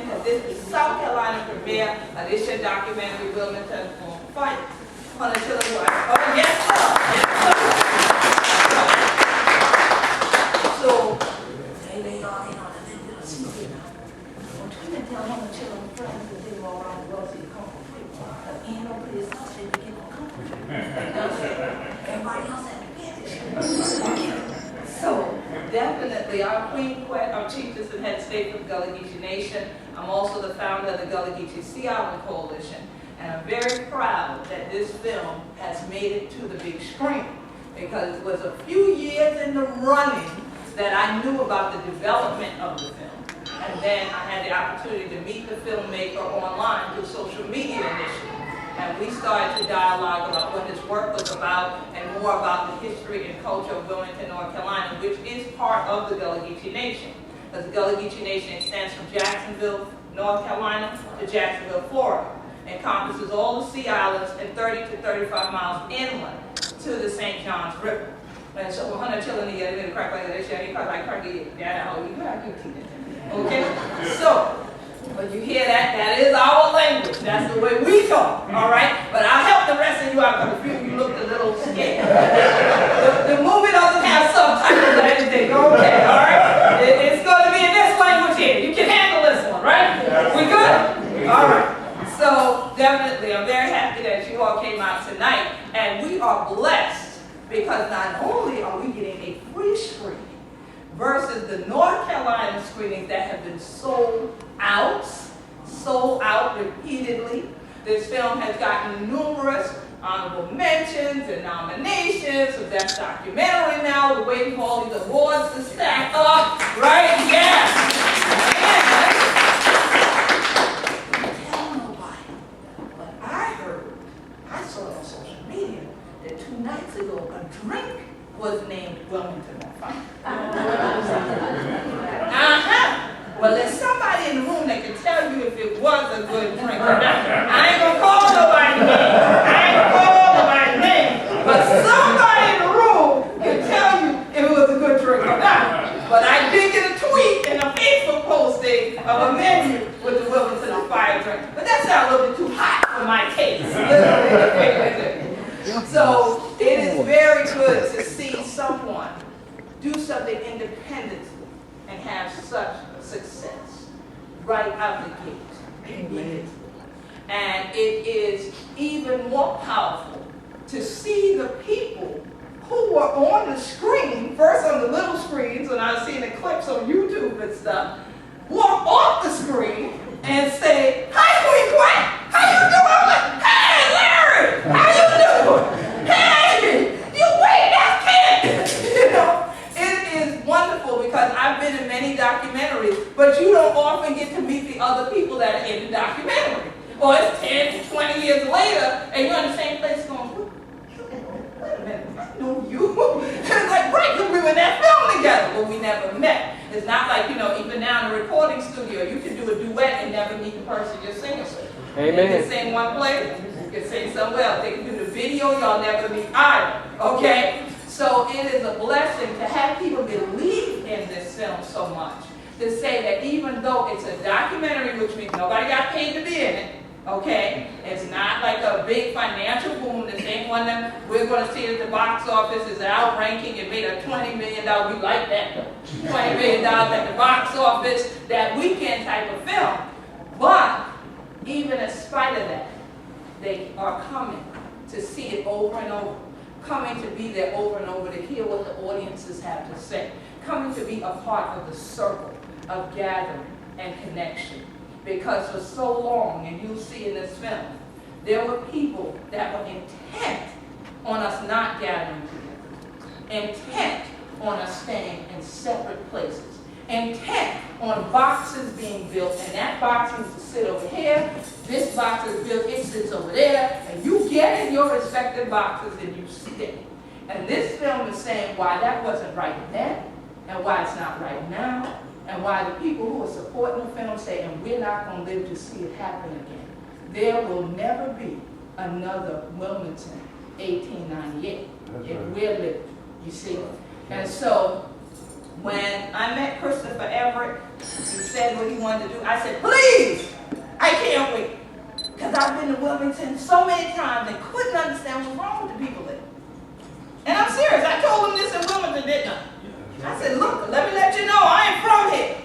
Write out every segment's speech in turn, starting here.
Wilmington. This is South Carolina premiere of this your documentary, Wilmington on Fire. Hunter-Chilling Wife. Oh, yes, sir. Yes, sir. So, they all in on the little secret now. Don't you even tell Hunter-Chilling friends that they were all around the world so you come for free. But ain't no place else they can get no comfort. Everybody else had to get it. So, definitely, our Queen Quet, our Chief Justice and Head State for the Gullah Geechee Nation. I'm also the founder of the Gullah Geechee Sea Island Coalition. And I'm very proud that this film has made it to the big screen, because it was a few years in the running that I knew about the development of the film. And then I had the opportunity to meet the filmmaker online through social media initiative. And we started to dialogue about what his work was about and more about the history and culture of Wilmington, North Carolina, which is part of the Gullah Geechee Nation. Because the Gullah Geechee Nation extends from Jacksonville, North Carolina to Jacksonville, Florida. It encompasses all the sea islands and 30 to 35 miles inland to the St. Johns River. And so we're Hunter-Chilling together, they're crack like that, he probably like cracky, yeah, how you got your teeth. Okay? So, when you hear that, that is our language. That's the way we talk, all right? But I'll help the rest of you out because a few of you looked a little scared. The movie doesn't have subtitles or anything, okay, all right? It's going to be in this language here. You can handle this one, right? We good? All right. So, definitely, I'm very happy that you all came out tonight. And we are blessed because not only are we getting a free screening versus the North Carolina screenings that have been sold out repeatedly. This film has gotten numerous honorable mentions and nominations for Best Documentary now. We're waiting for all these awards to stack up, right? Yes! Tell nobody, but I heard, I saw it on social media, that 2 nights ago a drink was named Wilmington on Fire. Well, there's somebody in the room that can tell you if it was a good drink or not. I ain't gonna call nobody's name. But somebody in the room can tell you if it was a good drink or not. But I did get a tweet and a Facebook posting of a menu with the Wilmington on Fire drink. But that sounds a little bit too hot for my taste. So it is very good to see someone do something independently and have such success right out the gate. Amen. And it is even more powerful to see the people who were on the screen, first on the little screens, when I was seeing the clips on YouTube and stuff, walk off the screen and say, "Hi, Queen Quet, how you doing?" I'm like, "Hey, Larry, how you doing? Hey, you wait, that's kid." You know, it is wonderful because I've been in many documentaries, but you don't often get to meet the other people that are in the documentary. Or it's 10, 20 years later, and you're in the same place going, "Wait a minute, I know you." It's like, right, because we were in that film together, but we never met. It's not like, you know, even now in the recording studio, you can do a duet and never meet the person you're singing with. Amen. You can sing one place, you can sing somewhere else. They can do the video, y'all never meet either, okay? So it is a blessing to have people believe in this film so much. To say that even though it's a documentary, which means nobody got paid to be in it, okay? It's not like a big financial boom. This ain't one that we're going to see at the box office. It's outranking. It made a $20 million. We like that, though. $20 million at the box office, that weekend type of film. But even in spite of that, they are coming to see it over and over. Coming to be there over and over to hear what the audiences have to say. Coming to be a part of the circle of gathering and connection. Because for so long, and you'll see in this film, there were people that were intent on us not gathering together. Intent on us staying in separate places. Intent on boxes being built, and that box needs to sit over here, this box is built, it sits over there, and you get in your respective boxes and you stay. And this film is saying why that wasn't right then, and why it's not right now, and why the people who are supporting the film say, and we're not going to live to see it happen again. There will never be another Wilmington 1898 if we're living, you see. And so when I met Christopher Everett, He said what he wanted to do. I said, please, I can't wait. Because I've been to Wilmington so many times and couldn't understand what's wrong with the people there. And I'm serious. I told him this in Wilmington, didn't I? I said, look, let me let you know, I ain't from here.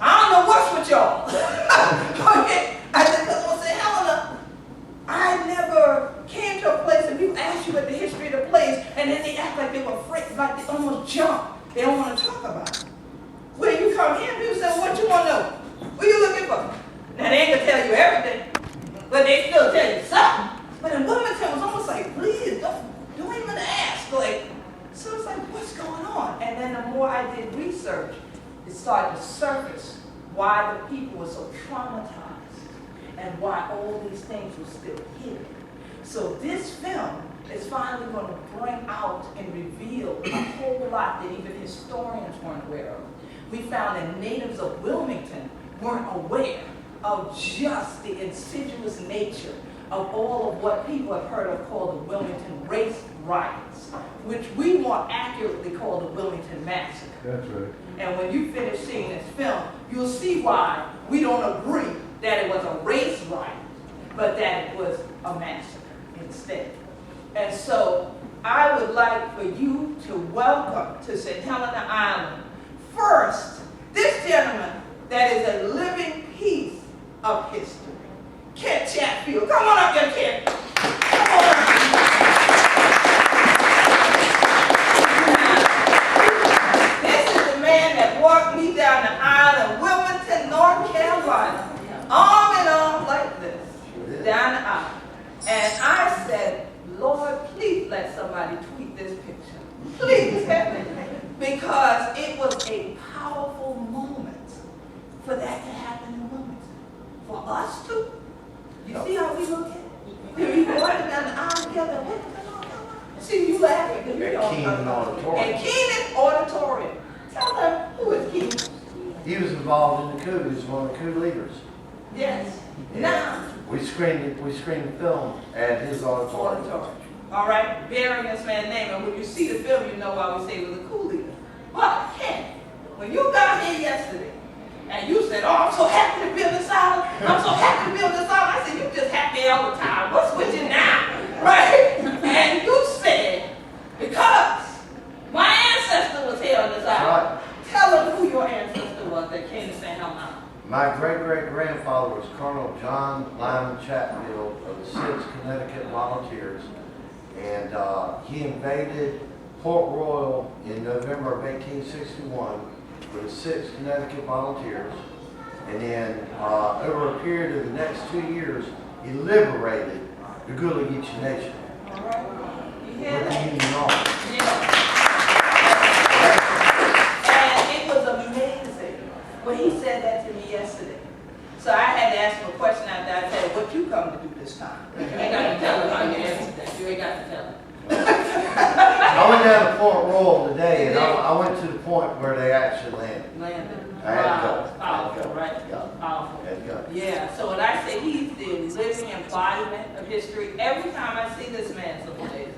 I don't know what's with y'all. Okay? I said, because I said, Helena, I never came to a place and people ask you what the history of the place, and then they act like they were afraid, like they almost jump. They don't want to talk about it. When you come here, people say, well, what you want to know? What are you looking for? Now, they ain't going to tell you everything, but they still tell you something. But in Wilmington, it was almost like, please, don't even ask. Like, so it's like, what's going on? And then the more I did research, it started to surface why the people were so traumatized and why all these things were still hidden. So this film is finally going to bring out and reveal a whole lot that even historians weren't aware of. We found that natives of Wilmington weren't aware of just the insidious nature of all of what people have heard of called the Wilmington race riots, which we more accurately call the Wilmington Massacre. That's right. And when you finish seeing this film, you'll see why we don't agree that it was a race riot, but that it was a massacre instead. And so I would like for you to welcome to St. Helena Island, first, this gentleman that is a living piece of history, Kent Chatfield. Come on up here, Kent. Come on up. This is the man that walked me down the aisle of Wilmington, North Carolina, arm in arm like this, down the aisle. And I said, Lord, please let somebody tweet this picture. Please, because it was a powerful moment for that to happen in Wilmington. For us too. You see how we look at it? We walking down the aisle together. See, you laughing because you don't Keenan Auditorium. And Keenan Auditorium. Tell them, who is Keenan? He was involved in the coup. He was one of the coup leaders. Yes. And Now, we screened the film at his auditorium. Auditorium. All right, bearing this man's name, and when you see the film, you know why we say he was a coup leader. But Ken, when you got here yesterday, and you said, oh, I'm so happy to be on this island. I'm so happy to be on this island. I said, you just happy all the time. What's with you now? Right? And you said, because my ancestor was here on this island. Right. Tell them who your ancestor was that came to St. Helena. My great-great-grandfather was Colonel John Lyman Chatfield of the 6th Connecticut Volunteers. And he invaded Port Royal in November of 1861 with the 6th Connecticut Volunteers. And then over a period of the next 2 years, he liberated the Gullah Geechee Nation. All right. You hear With the that? Union Army. Yeah. And it was amazing when he said that to me yesterday. So I had to ask him a question after I said, what you come to do this time? You ain't got to tell him how you answered that. You ain't got to tell him. I went down to Port Royal today, and I went to the point where they actually landed. Landed. I had to Wow. go. It's powerful, right? Yeah. Powerful. Had to go. Yeah, so when I say he's the living embodiment of history, every time I see this man some days,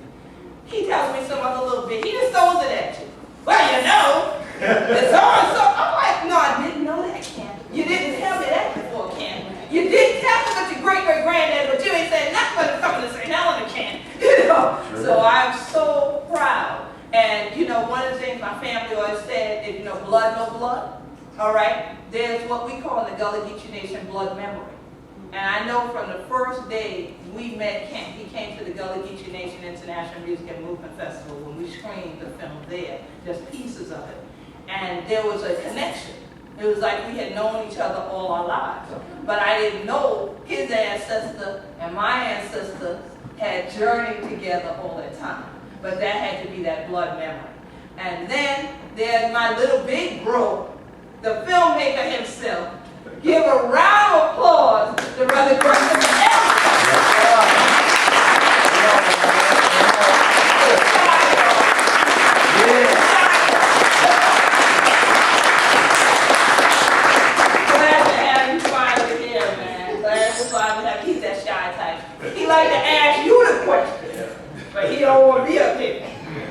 he tells me some other little bit. He just throws it at you. Well, you know, it's so and so. I'm like, no, I didn't know that, Ken. You didn't tell me that before, Ken. You did tell me about your great-great-granddad, but you ain't said nothing but it's coming to St. Helena, Ken. You know, Sure. so I'm so proud. And, you know, one of the things my family always said is, you know, blood, no blood. All right? There's what we call in the Gullah Geechee Nation blood memory. And I know from the first day we met Kent, he came to the Gullah Geechee Nation International Music and Movement Festival when we screened the film there, just pieces of it. And there was a connection. It was like we had known each other all our lives. But I didn't know his ancestor and my ancestor had journeyed together all that time. But that had to be that blood memory. And then there's my little big bro, the filmmaker himself. Give a round of applause to Brother Gresham. Glad to have you finally here, man. Glad to finally have. He's that shy type. He like to ask you the question, but he don't want to be up here.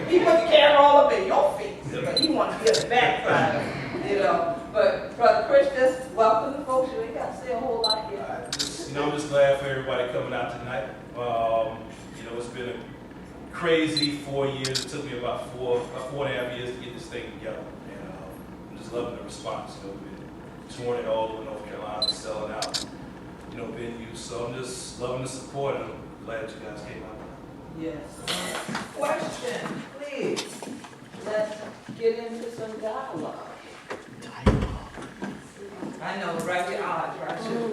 He put the camera all up in your face, but he wants to be at the backside, you know. But Brother you ain't got to say a whole lot here. I'm just glad for everybody coming out tonight. It's been a crazy 4 years. It took me about 4.5 years to get this thing together. And I'm just loving the response. We've been touring it all over North Carolina, selling out, venues. So I'm just loving the support, and I'm glad that you guys came out. Yes. Question, please. Let's get into some dialogue. I know, right here, right here.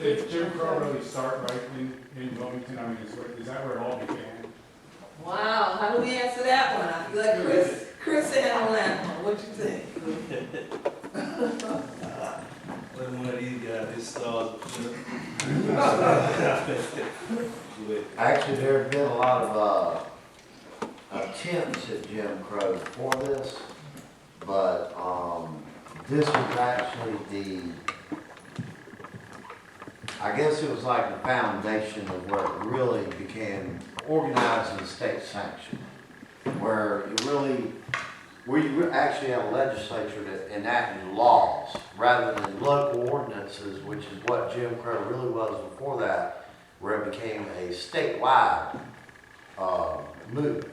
Did Jim Crow really start right in Wilmington? I mean, is that where it all began? Wow, how do we answer that one? I feel like Chris handle that one. What you think? Let one of these guys get started. Actually, there have been a lot of attempts at Jim Crow for this, but this was actually I guess it was like the foundation of where it really became organized and state sanctioned, where we actually have a legislature that enacted laws rather than local ordinances, which is what Jim Crow really was before that, where it became a statewide movement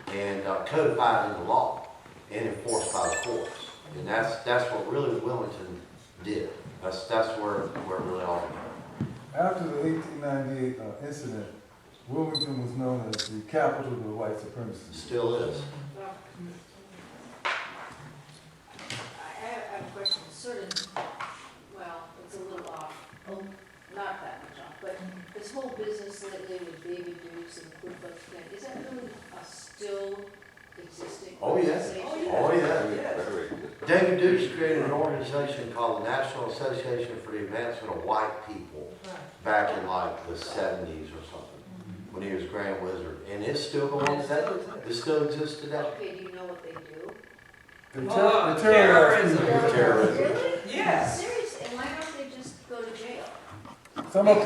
and codified in the law and enforced by the courts. And that's what really Wilmington did. That's where it really all began. After the 1898 incident, Wilmington was known as the capital of the white supremacy. Still is. I have a question, sort of, well, it's a little off, not that much off, but this whole business lately with Baby Dukes and Ku Klux Klan, is that really still existing? Oh, yeah. organization? Oh, yeah. David Dukes created an organization called the National Association for the Advancement of White People back in like the 70s or something, when he was Grand Wizard. And it's still going today. It still exists today. Okay, do you know what they do? The terrorism. Terrorism. Really? Yes. Seriously, and why don't they just go to jail? Some of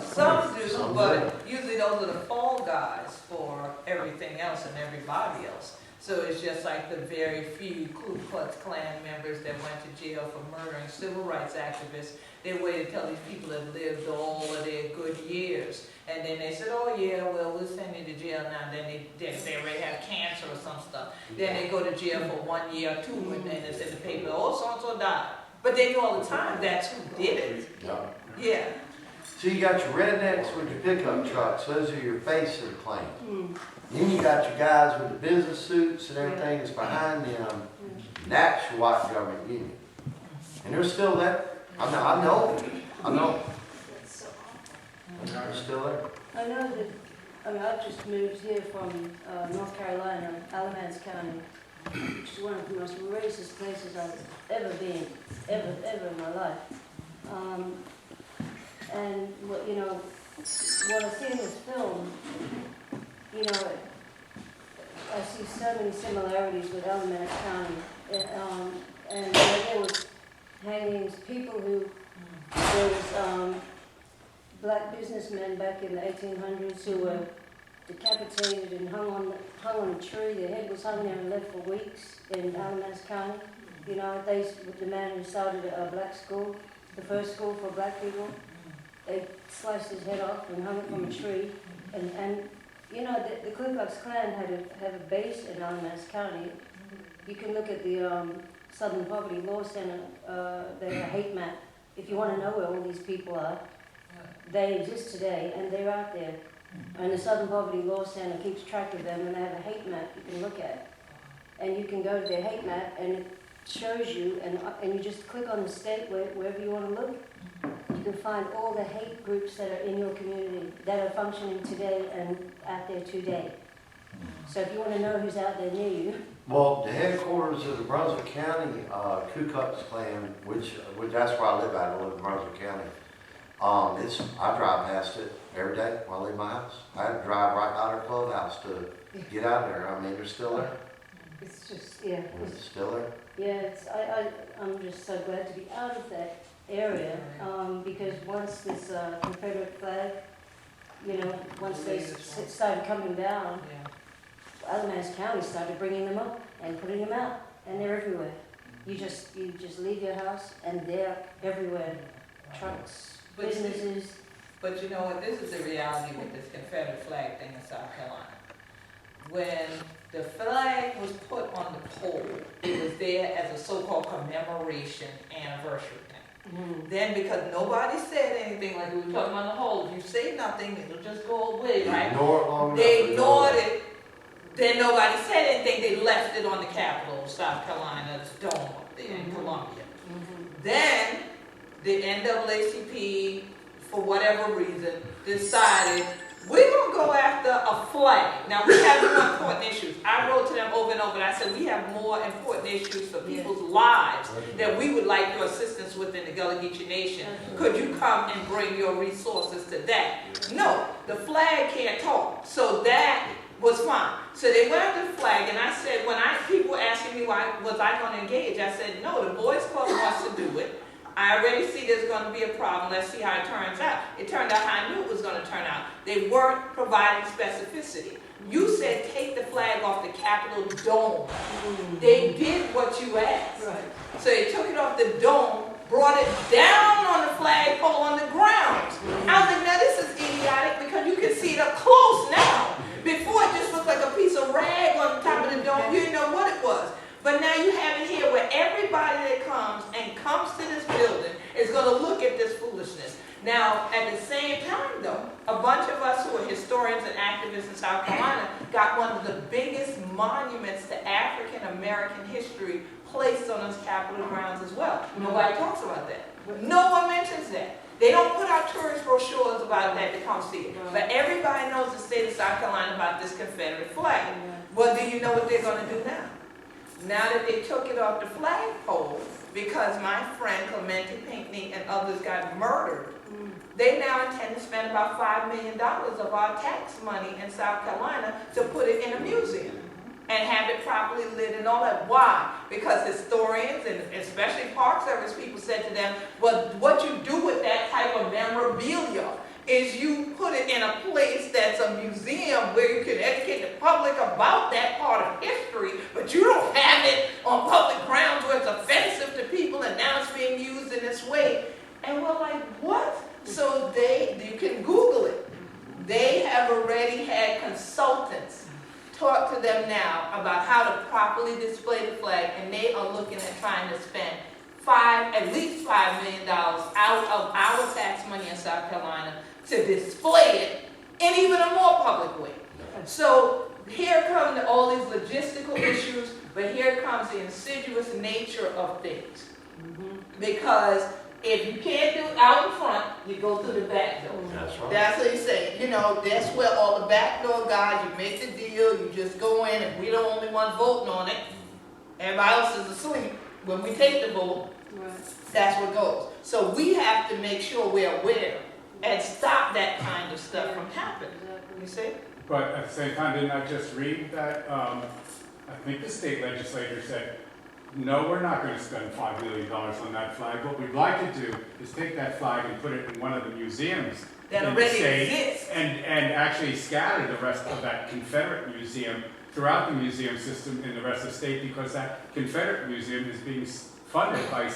Some do, Some but usually those are the fall guys for everything else and everybody else. So it's just like the very few Ku Klux Klan members that went to jail for murdering civil rights activists. They waited till these people have lived all of their good years. And then they said, oh yeah, well, we'll send you to jail now. Then they already have cancer or some stuff. Then they go to jail for 1 year or 2, and then it's in the paper, oh, so-and-so died. But they know all the time that's who did it. Yeah. Yeah. So you got your rednecks with your pickup trucks. Those are your face of the Klan. Then you got your guys with the business suits and everything that's behind them. And that's your white government union. And they're still there. I know. That's so awful. They're still there. I know that, I've just moved here from North Carolina, Alamance County, which is one of the most racist places I've ever been, ever in my life. And what I see in this film, I see so many similarities with Alamance County. And there was hangings, people who, there was black businessmen back in the 1800s who were decapitated and hung on a tree. Their head was hung there and left for weeks in Alamance County. The man who started a black school, the first school for black people, they sliced his head off and hung it from a tree. And the Ku Klux Klan had a base in Alamance County. You can look at the Southern Poverty Law Center, they have a hate map. If you want to know where all these people are, they exist today and they're out there. And the Southern Poverty Law Center keeps track of them, and they have a hate map you can look at. And you can go to their hate map and it shows you, and you just click on the state wherever you want to look. You can find all the hate groups that are in your community that are functioning today and out there today. So if you want to know who's out there near you. Well, the headquarters of the Brunswick County Ku Klux Klan, which that's where I live at. I live in Brunswick County. I drive past it every day when I leave my house. I had to drive right by their clubhouse to get out there. I mean, they're still there. It's just, yeah. It's still there. Yeah, I'm just so glad to be out of that area, because once this Confederate flag, once they started coming down, Alamance County started bringing them up and putting them out, and they're everywhere. You just leave your house and they're everywhere, trucks, But you- businesses. But you know what, this is the reality with this Confederate flag thing in South Carolina. When the flag was put on the pole, it was there as a so-called commemoration anniversary thing. Then because nobody said anything, like we were talking about the whole, if you say nothing, it'll just go away, right? Ignore it long enough. They ignored it, then nobody said anything, they left it on the Capitol of South Carolina's dome up there in Columbia. Then, the NAACP, for whatever reason, decided, we're gonna go after a flag. Now, we have more important issues. I wrote to them over and over, and I said, we have more important issues for people's lives that we would like your assistance with in the Gullah Geechee Nation. Could you come and bring your resources to that? No, the flag can't talk, so that was fine. So they went after the flag, and I said, people were asking me why was I going to engage, I said, no, the Boys Club wants to do it. I already see there's going to be a problem. Let's see how it turns out. It turned out how I knew it was going to turn out. They weren't providing specificity. You said take the flag off the Capitol dome. They did what you asked. Right. So they took it off the dome, brought it down on the flagpole on the ground. I was like, now this is idiotic because you can see it up close now. Before it just looked like a piece of rag on the top of the dome. You didn't know what it was. But now you have it here where everybody that comes to this building is going to look at this foolishness. Now, at the same time, though, a bunch of us who are historians and activists in South Carolina got one of the biggest monuments to African American history placed on those Capitol grounds as well. Nobody talks about that. No one mentions that. They don't put out tourist brochures about that to come see it. But everybody knows the state of South Carolina about this Confederate flag. Well, do you know what they're going to do now? Now that they took it off the flagpole, because my friend Clemente Pinckney and others got murdered, they now intend to spend about $5 million of our tax money in South Carolina to put it in a museum and have it properly lit and all that. Why? Because historians and especially Park Service people said to them, well, what you do with that type of memorabilia is you put it in a place that's a museum where you can educate the public about that part of history, but you don't have it on public grounds where it's offensive to people and now it's being used in this way. And we're like, what? So you can Google it. They have already had consultants talk to them now about how to properly display the flag, and they are looking at trying to spend at least $5 million out of our tax money in South Carolina to display it in even a more public way. So here come all these logistical issues, but here comes the insidious nature of things. Because if you can't do it out in front, you go through the back door. That's right. That's what you say. You know, that's where all the backdoor guys, you make the deal, you just go in, and we're the only ones voting on it. Everybody else is asleep. When we take the vote, that's what goes. So we have to make sure we're aware and stop that kind of stuff from happening. You see? But at the same time, didn't I just read that, I think the state legislature said, no, we're not going to spend $5 million on that flag. What we'd like to do is take that flag and put it in one of the museums That in the already state exists. and actually scatter the rest of that Confederate museum throughout the museum system in the rest of the state, because that Confederate museum is being funded by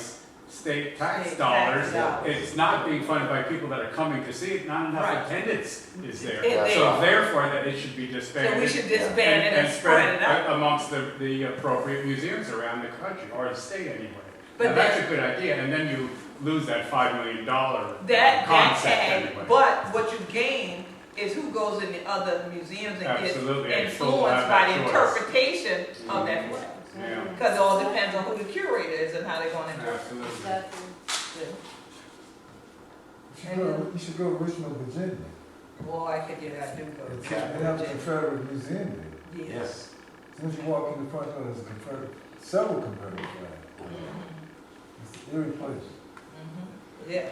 state tax State dollars. tax dollars. It's not being funded by people that are coming to see it. Not enough Right. attendance is there. It- So therefore, that it should be So disbanded. we should disband it and spread it out. Amongst the appropriate museums around the country, or the state anyway. But Now, that's a good idea, and then you lose that $5 million That concept tag, anyway. but what you gain is who goes in the other museums and gets Absolutely, and still influenced have by that the choice. interpretation of that flag. Yeah, Because it all depends on who the curator is and how they're going to interpret absolutely. Exactly. it. You should go to Richmond, Virginia. Boy, I could get that, do go. They have a Confederate museum there. Yes. As soon as you walk in the front door, there's a Confederate, several Confederate flags. It's irreplaceable. Yeah.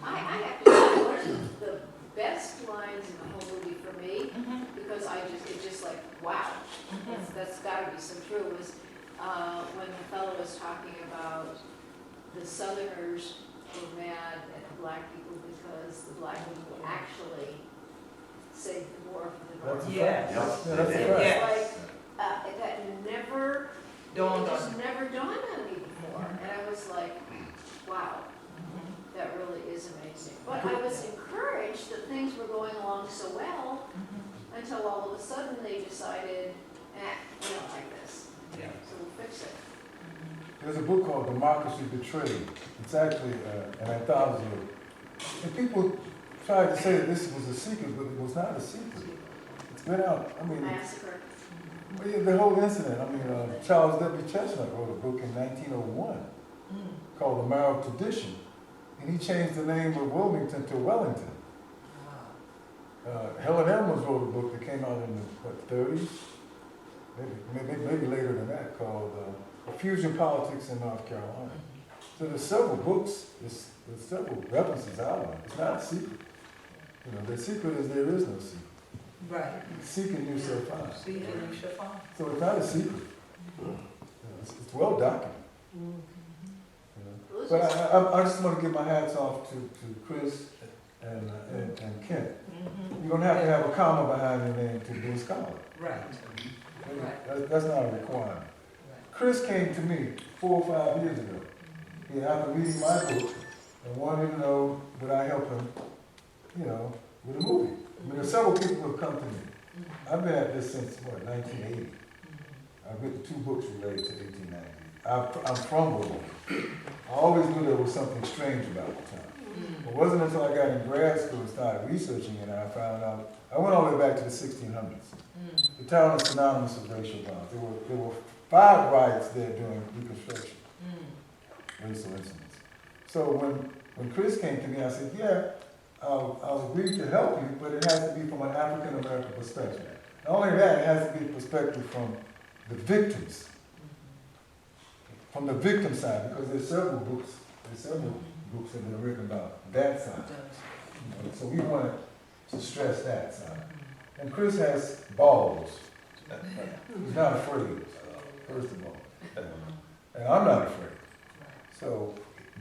I have to say, one of the best lines in the whole movie for me, because it's just like, wow, that's gotta be so true, was when the fellow was talking about the Southerners were mad at the black people because the black people actually saved the war for the North. That's a Yes. fact. Yep. Yeah, that's a Yeah. fact. It's like, that never dawned It on just you. never dawned on me before, and I was like, wow, that really is amazing. But I was encouraged that things were going along so well, until all of a sudden they decided, we don't like this, Yeah. so we'll fix it. There's a book called Democracy Betrayed. It's actually an anthology and people tried to say that this was a secret, but it was not a secret. It's been out, I mean, Massacre. the whole incident, I mean, Charles W. Chestnut wrote a book in 1901 called The Marrow Tradition, and he changed the name of Wilmington to Wellington. Helen Edmonds wrote a book that came out in the 30s, maybe later than that, called Fusion Politics in North Carolina. So there's several books, there's several references out of it. It's not a secret. You know, the secret is there is no secret. Right. Seek and you shall find. See, and you shall find. So it's not a secret. You know, it's well documented. You know. But I just want to give my hats off to Chris and Kent. You don't have to have a comma behind your name to be a scholar. Right. That's not a requirement. Chris came to me 4 or 5 years ago. He after reading my book and wanted to know would I help him, you know, with a movie. I mean, there's several people who have come to me. I've been at this since, 1980. I've written 2 books related to 1890. I'm from Wilmington. I always knew there was something strange about the town. It wasn't until I got in grad school and started researching it and I found out, I went all the way back to the 1600s. The town is synonymous with racial violence. There were 5 riots there during Reconstruction, racial incidents. So when Chris came to me, I said, yeah, I'll agree to help you, but it has to be from an African American perspective. Not only that, it has to be a perspective from the victims, from the victim side, because there's several books that are written about that side. You know, so we wanted to stress that side. And Chris has balls. He's not afraid, first of all. And I'm not afraid. So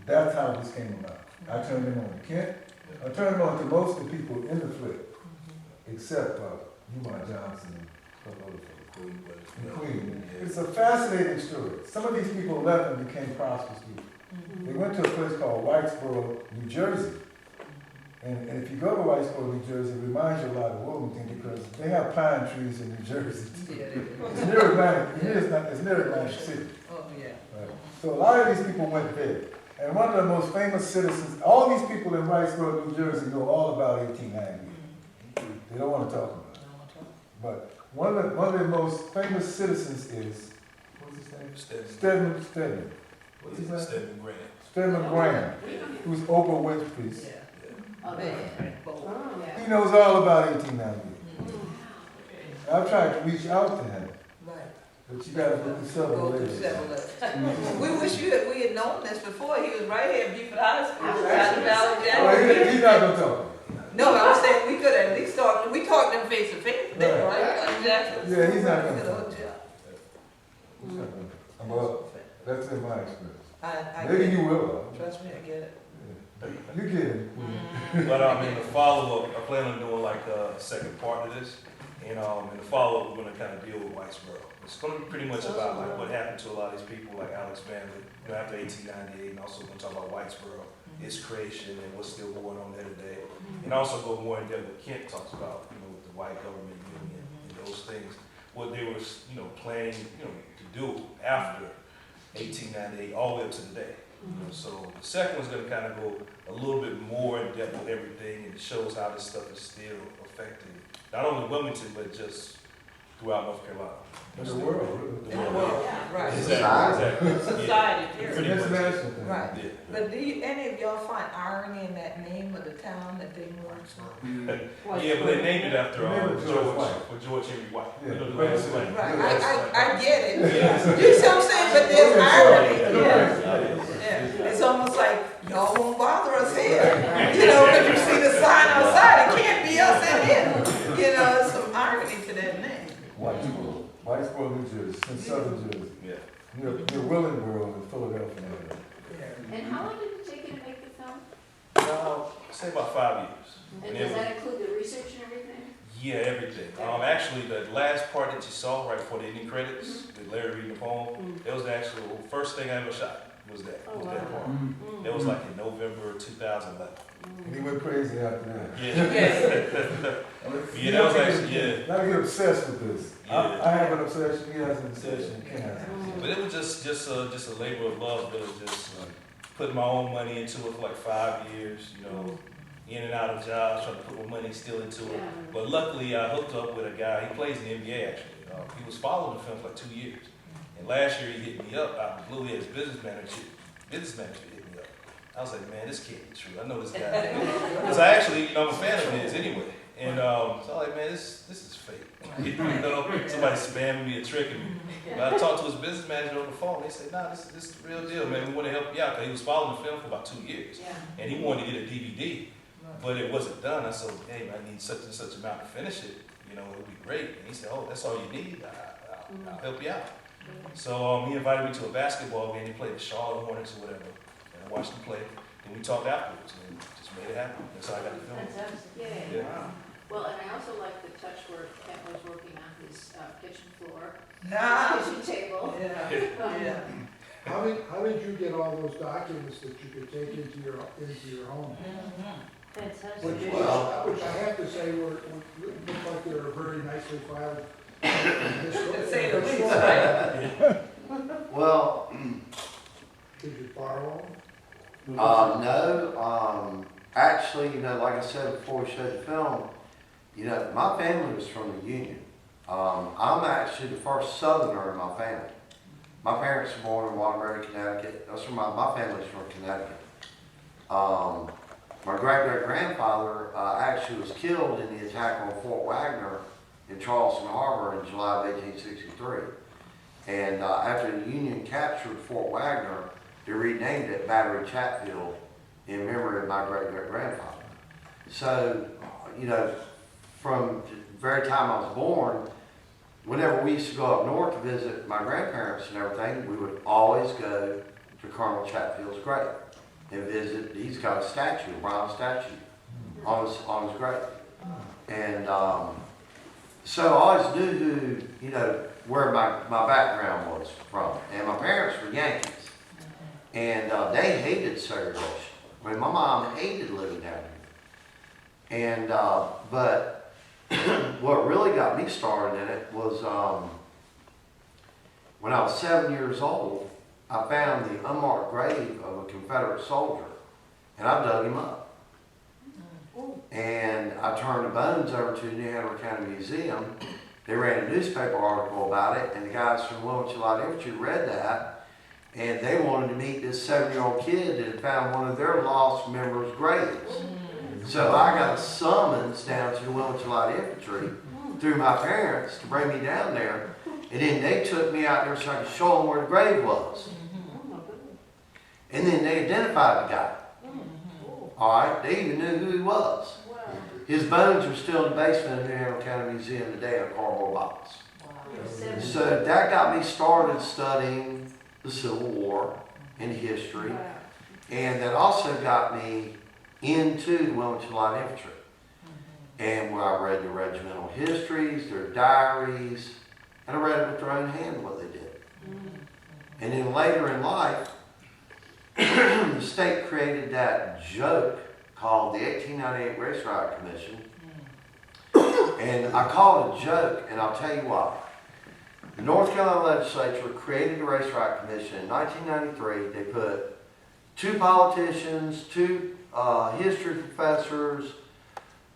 that's how this came about. I turned him on to Kent. I turned him on to most of the people in the flip, except Umar Johnson and a couple other folks. And Queen. It's a fascinating story. Some of these people left and became prosperous people. They went to a place called Whitesboro, New Jersey. And if you go to Whitesboro, New Jersey, it reminds you a lot of Wilmington because they have pine trees in New Jersey. It's near Atlantic City. Oh, yeah. Right. So a lot of these people went there. And one of the most famous citizens, all these people in Whitesboro, New Jersey know all about 1890. They don't want to talk about it. But one of the most famous citizens is, what's his name? Stedman. What's his name? Stedman Graham. Stedman Graham, who's Oprah Winfrey's. Yeah. Oh, yeah. He knows all about 1890. I've tried to reach out to him, Right. but you gotta go through several Go through layers. several layers. We wish we had known this before. He was right here at Beaufort High School, right in Valley Oh, Jackson. he's not gonna talk. No, I was saying we could at least talk. We talked them face to face, then, Right. right? In Jackson. Yeah, he's not gonna We could talk. have- He's not gonna- Well, that's in my experience. I Maybe get it. you will. Trust me, I get it. You get it. But in the follow-up, I plan on doing like a second part of this. And in the follow-up, we're gonna kind of deal with Whitesboro. It's gonna be pretty much about like what happened to a lot of these people, like Alex Manley, after 1898, and also gonna talk about Whitesboro, its creation, and what's still going on there today. And also go more in depth what Kent talks about, with the white government union and those things, what they were, planning, to do after 1898, all the way up to today. So the second one's gonna kind of go a little bit more in depth with everything, and it shows how this stuff is still affecting not only Wilmington but just throughout North Carolina. In the world. The world. Right. Exactly. Society, It's period. an Pretty much. international thing. Right. Yeah. But do any of y'all find irony in that name of the town that they moved to? Yeah, but they named it after They named it George White. for George Henry White. Yeah, The great last city. name. Right, Yeah. I get it. Yeah. You see what I'm saying? But there's irony. Yeah. Yeah. It's almost like, y'all won't bother us here. Because you see the sign outside, it can't be us in here. There's some irony to that name. Whitesboro, New Jersey, in southern Jersey. Yeah. Near Willingboro in Philadelphia area. And how long did it take you to make the film? Say about 5 years. And And does it that include the research and everything? Yeah, everything. Actually, the last part that you saw right before the ending credits, with Larry reading the poem, that was the actual first thing I ever shot. Was that? Oh, Was wow. that part? That was like in November 2011. And he went crazy after that. Yeah. I mean, Yeah, that was actually, yeah. Not to get obsessed with this. Yeah. I have an obsession, he has an obsession, Ken has an obsession. But it was just a labor of love, really, just putting my own money into it for like 5 years, you know, in and out of jobs, trying to put my money still into it. Yeah. But luckily, I hooked up with a guy, he plays in the NBA actually. He was following the film for like 2 years. And last year he hit me up out of the blue, he had his business manager hit me up. I was like, man, this can't be true. I know this guy. Because I actually, I'm a fan of his anyway. And so I was like, man, this is fake. You know, somebody spamming me or tricking me. But I talked to his business manager on the phone. They said, nah, this is the real deal, man. We want to help you out. Because he was following the film for about 2 years. Yeah. And he wanted to get a DVD. But it wasn't done. I said, hey, man, I need such and such amount to finish it. You know, it would be great. And he said, oh, that's all you need? I'll help you out. So he invited me to a basketball game. He played the Charlotte Hornets or whatever. And I watched him play. Then we talked afterwards and just made it happen. That's how I got the film. Fantastic. Yeah. Yeah. Well, and I also like the touch where Kent was working on his kitchen floor, Nah. kitchen table. Yeah, yeah. How did you get all those documents that you could take into your home? Fantastic. Which I have to say look like they were very nicely filed. To say the least, right? Well, Did you borrow them? no, actually, you know, like I said before we showed the film, you know, my family was from the Union. I'm actually the first Southerner in my family. My parents were born in Waterbury, Connecticut. That's where my family's from, Connecticut. My great-great-grandfather actually was killed in the attack on Fort Wagner in Charleston Harbor in July of 1863. And after the Union captured Fort Wagner, they renamed it Battery Chatfield in memory of my great-great-grandfather. So, you know, from the very time I was born, whenever we used to go up north to visit my grandparents and everything, we would always go to Colonel Chatfield's grave and visit. He's got a statue, a bronze statue on his grave. And so I always knew who, you know, where my background was from. And my parents were Yankees. And they hated segregation. I mean, my mom hated living down here. And, but what really got me started in it was when I was 7 years old, I found the unmarked grave of a Confederate soldier, and I dug him up. And I turned the bones over to the New Hanover County Museum. They ran a newspaper article about it, and the guys from Wilmington Light Infantry read that, and they wanted to meet this 7-year-old kid that had found one of their lost members' graves. So I got a summons down to the Wilmington Light Infantry through my parents to bring me down there. And then they took me out there so I could show them where the grave was. And then they identified the guy. All right, they even knew who he was. His bones are still in the basement of the New Hanover County Museum today in a cardboard box. So that got me started studying the Civil War and history. And that also got me into the Wilmington Light Infantry. And where I read the regimental histories, their diaries, and I read it with their own hand what they did. And then later in life, the state created that joke called the 1898 Race Riot Commission. And I call it a joke, and I'll tell you why. The North Carolina legislature created the Race Riot Commission in 1993. They put 2 politicians, 2 history professors,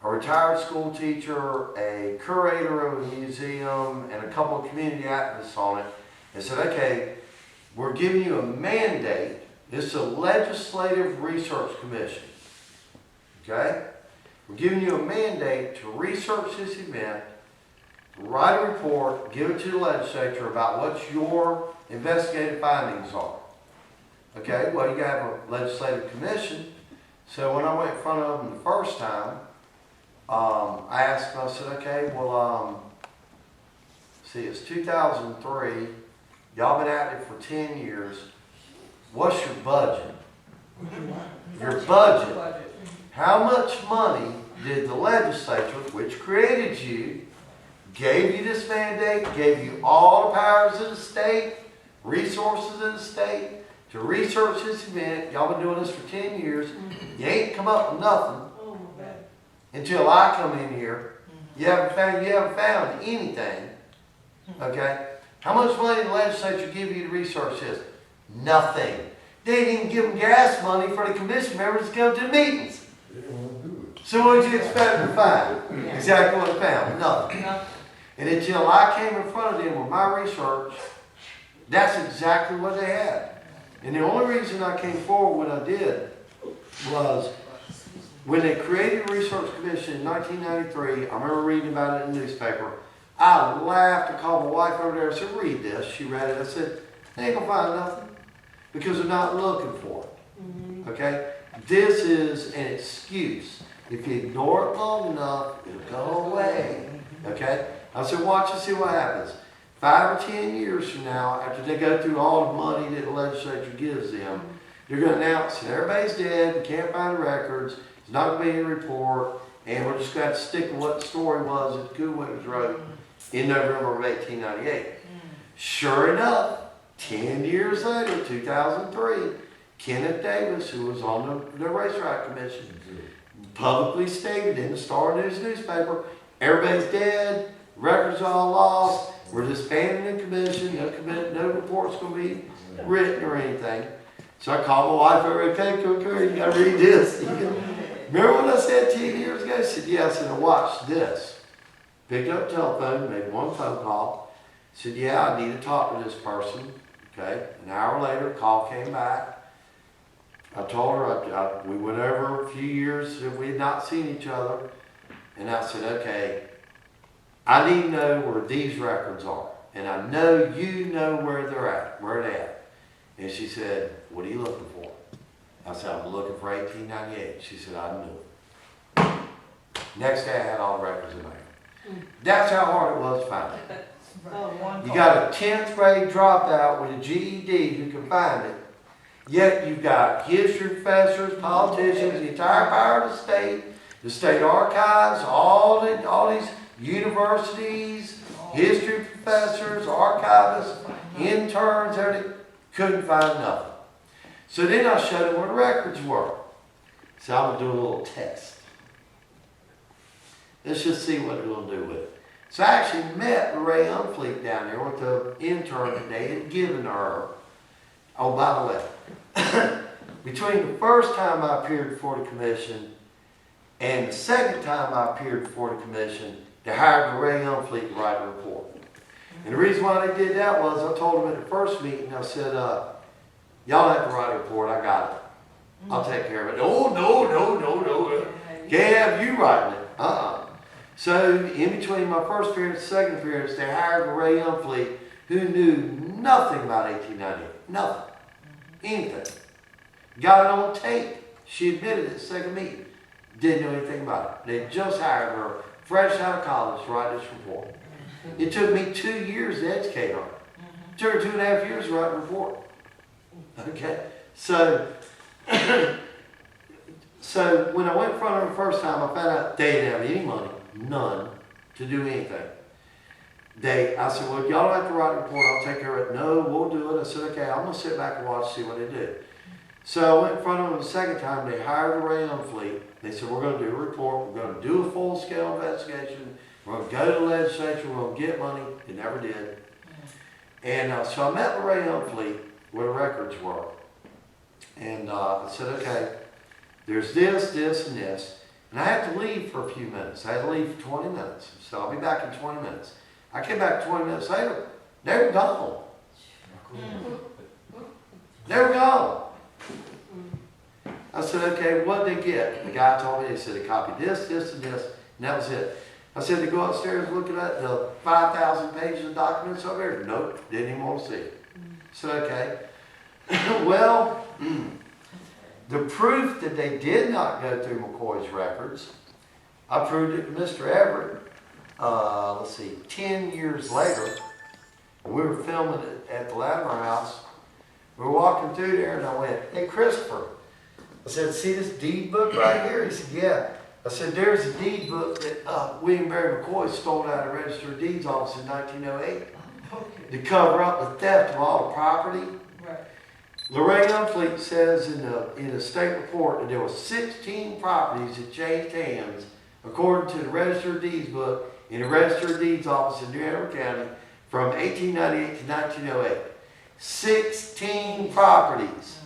a retired school teacher, a curator of a museum, and a couple of community activists on it, and said, okay, we're giving you a mandate. It's a legislative research commission. Okay? We're giving you a mandate to research this event, write a report, give it to the legislature about what your investigative findings are. Okay, well, you got a legislative commission. So when I went in front of them the first time, I asked them, I said, okay, well, see, it's 2003. Y'all been at it for 10 years. What's your budget? Your budget. How much money did the legislature, which created you, gave you this mandate, gave you all the powers of the state, resources of the state, to research this event. Y'all been doing this for 10 years. You ain't come up with nothing Oh, my God. until I come in here. You haven't found anything. Okay? How much money did the legislature give you to research this? Nothing. They didn't even give them gas money for the commission members to come to the meetings. They don't want to do it. So what did you expect them to find? Exactly what they found. Nothing. And until I came in front of them with my research, that's exactly what they had. And the only reason I came forward when I did was when they created the Research Commission in 1993, I remember reading about it in the newspaper. I laughed. I called my wife over there and said, read this. She read it. I said, they ain't gonna find nothing because they're not looking for it. Okay? This is an excuse. If you ignore it long enough, it'll go away. Okay? I said, watch and see what happens. 5 or 10 years from now, after they go through all the money that the legislature gives them, they're going to announce that everybody's dead, we can't find the records, it's not going to be a report, and we're just going to have to stick with what the story was that Cool Wiggins wrote in November of 1898. Sure enough, 10 years later, 2003, Kenneth Davis, who was on the Racetrack Commission, publicly stated in the Star News newspaper, everybody's dead, records all lost, we're disbanding the commission, no report's going to be written or anything. So I called my wife over, okay, Cooker, you got to read this. Remember what I said 10 years ago? I said, yeah. I said, now watch this. Picked up the telephone, made one phone call. Said, yeah, I need to talk to this person. Okay. An hour later, the call came back. I told her, we went over a few years that we had not seen each other. And I said, okay, I need to know where these records are. And I know you know where they're at. And she said, what are you looking for? I said, I'm looking for 1898. She said, I knew it. Next day I had all the records in there. That's how hard it was to find it. You got a 10th grade dropout with a GED who can find it. Yet you've got history professors, politicians, the entire power of the state archives, all these universities, history professors, archivists, interns, everything, couldn't find nothing. So then I showed them where the records were. So I'm going to do a little test. Let's just see what they're going to do with it. So I actually met Ray Unfleet down there with the intern that they had given her. Oh, by the way, between the first time I appeared before the commission and the second time I appeared before the commission, they hired Ray Unfleet to write a report. And the reason why they did that was I told them at the first meeting, I said, y'all have to write a report, I got it. I'll take care of it. No. Can't have you writing it. So in between my first appearance and second appearance, they hired Ray Unfleet, who knew nothing about 1898. Nothing. Anything. Got it on tape. She admitted it at the second meeting. Didn't know anything about it. They just hired her, fresh out of college, to write this report. It took me 2 years to educate her. It took her 2.5 years to write a report. Okay? So when I went in front of her the first time, I found out they didn't have any money, none, to do anything. I said, well, y'all don't have to write a report, I'll take care of it. No, we'll do it. I said, okay, I'm going to sit back and watch, see what they do. So I went in front of them the second time, they hired Ray Unfleet. They said, we're going to do a report, we're going to do a full-scale investigation, we're going to go to the legislature, we're going to get money. They never did. And so I met with Ray Unfleet where the records were. And I said, okay, there's this, and this. And I had to leave for a few minutes. I had to leave for 20 minutes. So I'll be back in 20 minutes. I came back 20 minutes later, they were gone. They were gone. I said, okay, what did they get? The guy told me, he said, they copied this, and this, and that was it. I said, they go upstairs looking at the 5,000 pages of documents over there? Nope, didn't even want to see it. I said, okay. Well, the proof that they did not go through McCoy's records, I proved it to Mr. Everett, 10 years later. We were filming it at the Latimer House. We were walking through there and I went, hey, Christopher. I said, see this deed book right here? He said, yeah. I said, there's a deed book that William Barry McCoy stole out of the Register of Deeds office in 1908 to cover up the theft of all the property. Right. Lorraine Unfleet says in a state report that there were 16 properties that changed hands according to the Register of Deeds book in the Register of Deeds office in New Hanover County from 1898 to 1908. 16 properties.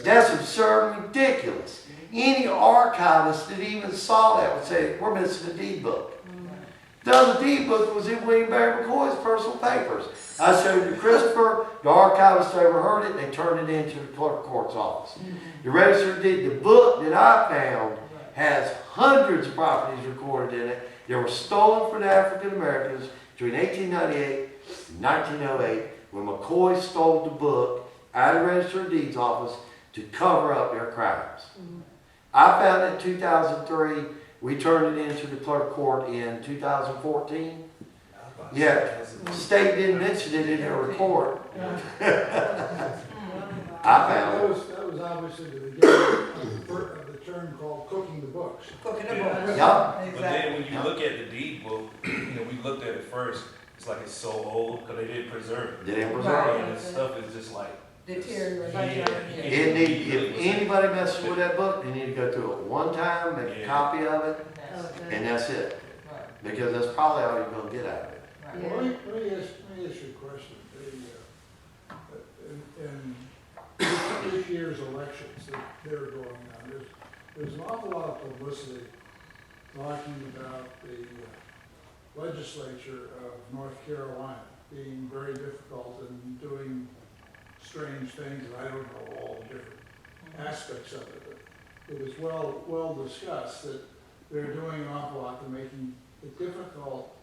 That's absurd and ridiculous. Any archivist that even saw that would say, we're missing a deed book. The other deed book was in William Barry McCoy's personal papers. I showed it to Christopher, the archivist overheard it, and they turned it into the clerk of court's office. The register did the book that I found has hundreds of properties recorded in it that were stolen from the African Americans between 1898 and 1908 when McCoy stole the book out of the Register of Deeds office to cover up their crimes. I found it in 2003. We turned it into the clerk court in 2014. Yeah, the state didn't mention it in their report. I found it. That was obviously the beginning of the term called cooking the books. Cooking the Yeah. books. Yeah. But then when you look at the deed book, we looked at it first, it's like it's so old because they didn't preserve it. They didn't Right. preserve And the stuff is just like, Deteriorating. Yeah. it. If anybody messes with that book, they need to go through it one time, make a Yeah. copy of it, Okay. and that's it. Right. Because that's probably all you're going to get out of it. Right. Well, let me ask you a question. In this year's elections that are going on, there's an awful lot of publicity talking about the legislature of North Carolina being very difficult and doing strange things, and I don't know all the different aspects of it, but it was well discussed that they're doing an awful lot to making it difficult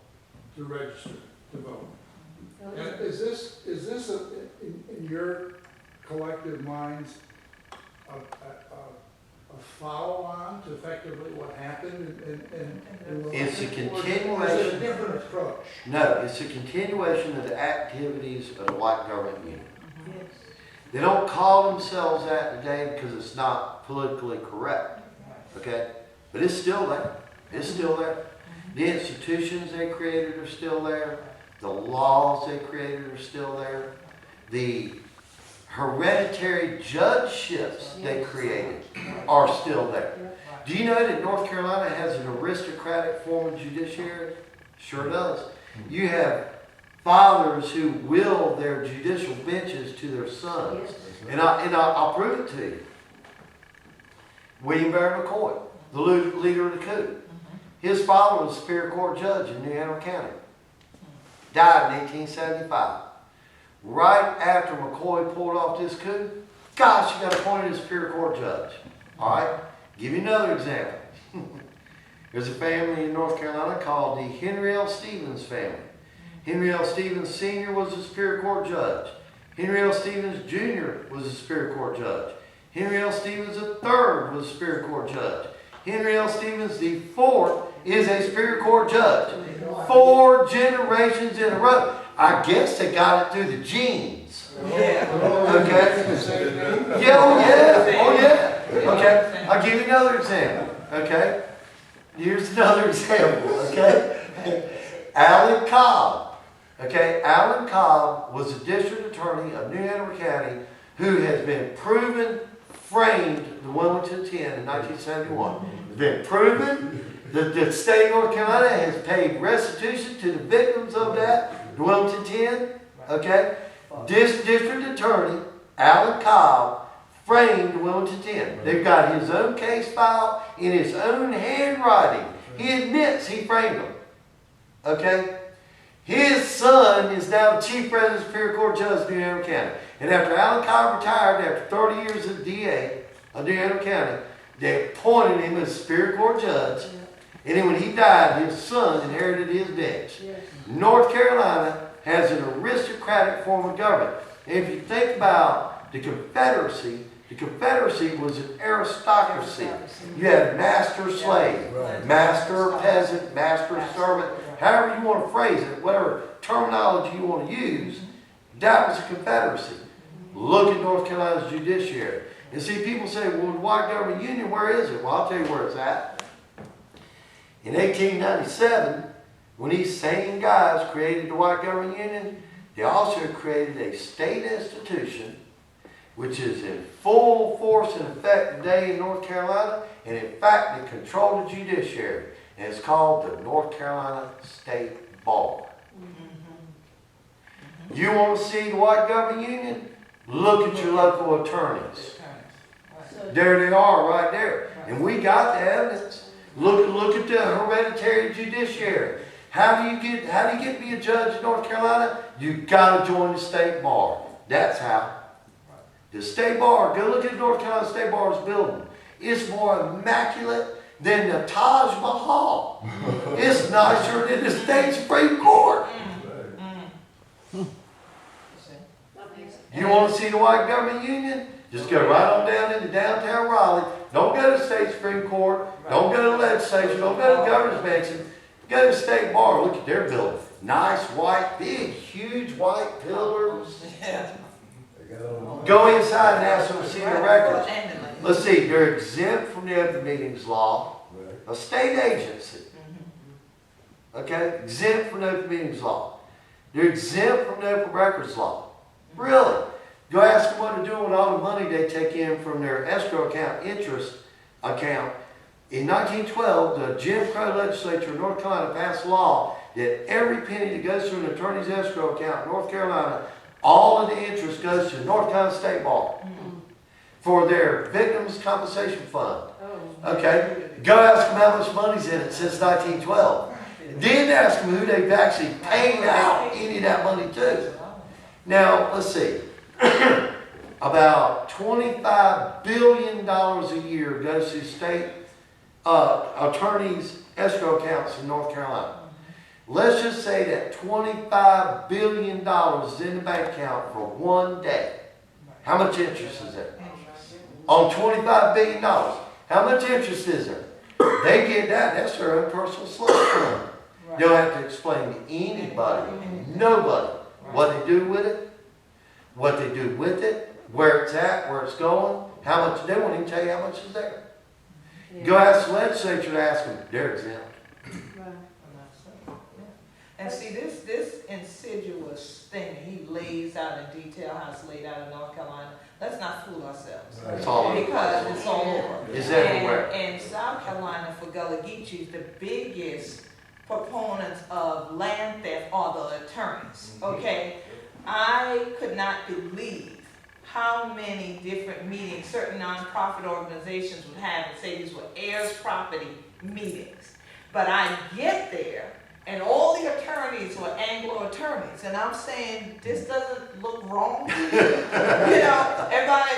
to register to vote. And is this in your collective minds a follow-on to effectively what happened in It's a Or is continuation. it a different approach? No, it's a continuation of the activities of the white government unit. Yes. They don't call themselves that today because it's not politically correct, okay? But it's still there. It's still there. The institutions they created are still there. The laws they created are still there. The hereditary judgeships they created are still there. Do you know that North Carolina has an aristocratic form of judiciary? Sure does. You have fathers who will their judicial benches to their sons. And I'll prove it to you. William Barry McCoy, the leader of the coup. His father was a Superior Court judge in New Hanover County. Died in 1875. Right after McCoy pulled off this coup, gosh, he got appointed as Superior Court judge. All right? Give you another example. There's a family in North Carolina called the Henry L. Stevens family. Henry L. Stevens Sr. was a Superior Court judge. Henry L. Stevens Jr. was a Superior Court judge. Henry L. Stevens III was a Superior Court judge. Henry L. Stevens IV is a Superior Court judge. 4 generations in a row. I guess they got it through the genes. Yeah. Okay? Yeah, oh yeah, oh yeah. Okay, I'll give you another example. Okay? Here's another example. Okay? Alan Cobb. Okay? Alan Cobb was the district attorney of New Hanover County who has been proven framed the Wilmington 10 in 1971. It's been proven that the state of North Carolina has paid restitution to the victims of that, the Wilmington 10. Okay? This district attorney, Alan Cobb, framed the Wilmington 10. They've got his own case file in his own handwriting. He admits he framed them. Okay? His son is now the Chief President Superior Court Judge of New Hanover County. And after Alan Cobb retired, after 30 years as DA of New Hanover County, they appointed him as Superior Court Judge. And then when he died, his son inherited his bench. North Carolina has an aristocratic form of government. And if you think about the Confederacy was an aristocracy. You had master-slave, master-peasant, master-servant, however you want to phrase it, whatever terminology you want to use, that was a confederacy. Look at North Carolina's judiciary. And see, people say, well, the white government union, where is it? Well, I'll tell you where it's at. In 1897, when these same guys created the White Government Union, they also created a state institution which is in full force and effect today in North Carolina, and in fact, they control the judiciary, and it's called the North Carolina State Bar. You want to see the White Government Union? Look at your local attorneys. There they are, right there. And we got the evidence. Look at the hereditary judiciary. How do you get to be a judge in North Carolina? You got to join the state bar. That's how. The state bar, go look at North Carolina State Bar's building. It's more immaculate than the Taj Mahal. It's nicer than the state Supreme Court. You want to see the White Government Union? Just go right on down into downtown Raleigh. Don't go to the state Supreme Court. Don't go to the legislature. Don't go to the governor's mansion. Go to the state bar. Look at their building. Nice white, big, huge white pillars. Go inside and ask them to see their records. Let's see, they're exempt from the open meetings law, a state agency. Okay, exempt from the open meetings law. They're exempt from the open records law. Really? Go ask them what they're doing with all the money they take in from their escrow account, interest account. In 1912, the Jim Crow legislature of North Carolina passed a law that every penny that goes through an attorney's escrow account in North Carolina, all of the interest goes to the North Carolina State Bar for their victims' compensation fund. Okay? Go ask them how much money's in it since 1912. Then ask them who they've actually paid out any of that money to. Now, let's see. About $25 billion a year goes to state attorneys' escrow accounts in North Carolina. Let's just say that $25 billion is in the bank account for one day. How much interest is there? On $25 billion. How much interest is there? They get that. That's their own personal slush fund. You don't have to explain to anybody, nobody, what they do with it, what they do with it, where it's at, where it's going, how much they won't even tell you how much is there. Go ask the legislature to ask them, they're exempt. And see, this insidious thing that he lays out in detail, how it's laid out in North Carolina, let's not fool ourselves. It's all Because it's all over. It's everywhere. And South Carolina, for Gullah Geechees, the biggest proponents of land theft are the attorneys, okay? I could not believe how many different meetings certain nonprofit organizations would have and say these were heirs property meetings. But I get there, and all the attorneys were Anglo attorneys, and I'm saying, this doesn't look wrong to you. Everybody,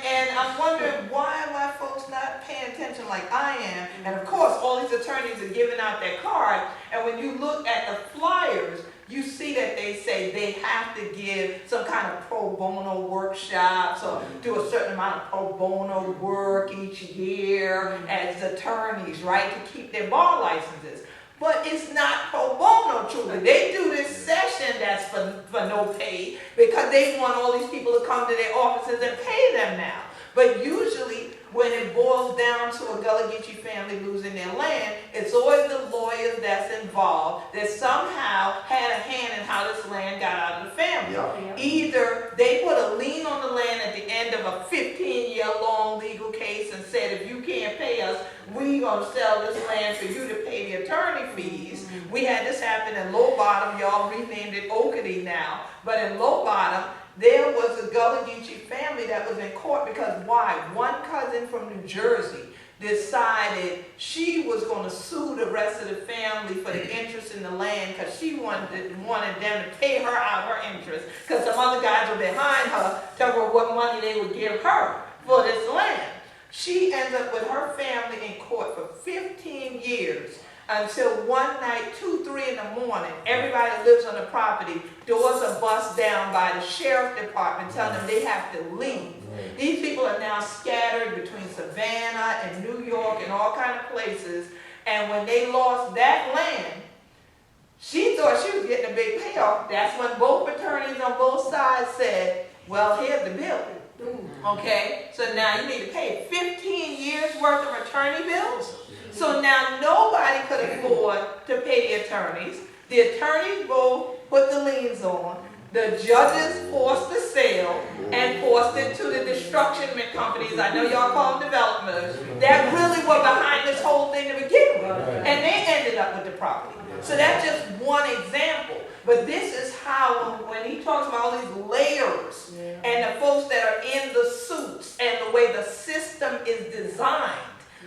and I'm wondering, why are my folks not paying attention like I am? And of course, all these attorneys are giving out their cards, and when you look at the flyers, you see that they say they have to give some kind of pro bono workshops or do a certain amount of pro bono work each year as attorneys, right, to keep their bar licenses. But it's not pro bono, truly. They do this session that's for no pay because they want all these people to come to their offices and pay them now. But usually, when it boils down to a Gullah Geechee family losing their land, it's always the lawyers that's involved that somehow had a hand in how this land got out of the family. Yeah. Either they put a lien on the land at the end of a 15-year-long legal case and said, if you can't pay us, we're going to sell this land for you to pay the attorney fees. We had this happen in Low Bottom. Y'all renamed it Oakity now. But in Low Bottom, there was a Gullah Geechee family that was in court because why? One cousin from New Jersey decided she was going to sue the rest of the family for the interest in the land because she wanted them to pay her out her interest because some other guys were behind her telling her what money they would give her for this land. She ends up with her family in court for 15 years. Until one night, 2, 3 in the morning, everybody that lives on the property, doors are bust down by the sheriff department telling them they have to leave. These people are now scattered between Savannah and New York and all kind of places. And when they lost that land, she thought she was getting a big payoff. That's when both attorneys on both sides said, well, here's the bill. Okay, so now you need to pay 15 years worth of attorney bills. So now nobody could afford to pay the attorneys. The attorneys both put the liens on. The judges forced the sale and forced it to the destruction companies. I know y'all call them developers. That really were behind this whole thing to begin with. And they ended up with the property. So that's just one example. But this is how, when he talks about all these layers and the folks that are in the suits and the way the system is designed,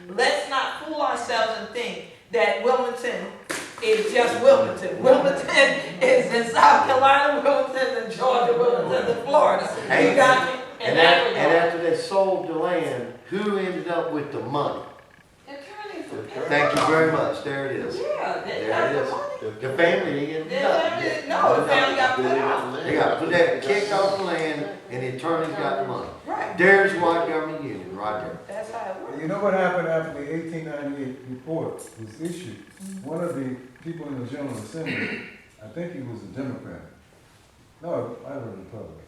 let's not fool ourselves and think that Wilmington is just Wilmington. Wilmington is in South Carolina, Wilmington is in Georgia, Wilmington is in Florida. You got me? And after they sold the land, who ended up with the money? Thank you very much. There it is. Yeah, they There got it the is. money. The family didn't get nothing. No, the family got put out. They got put that, kicked off the land, and the attorneys got the money. Right. There's White Government Union, right there. That's how it works. You know what happened after the 1898 report was issued? One of the people in the General Assembly, I think he was a Democrat. No, I was a Republican.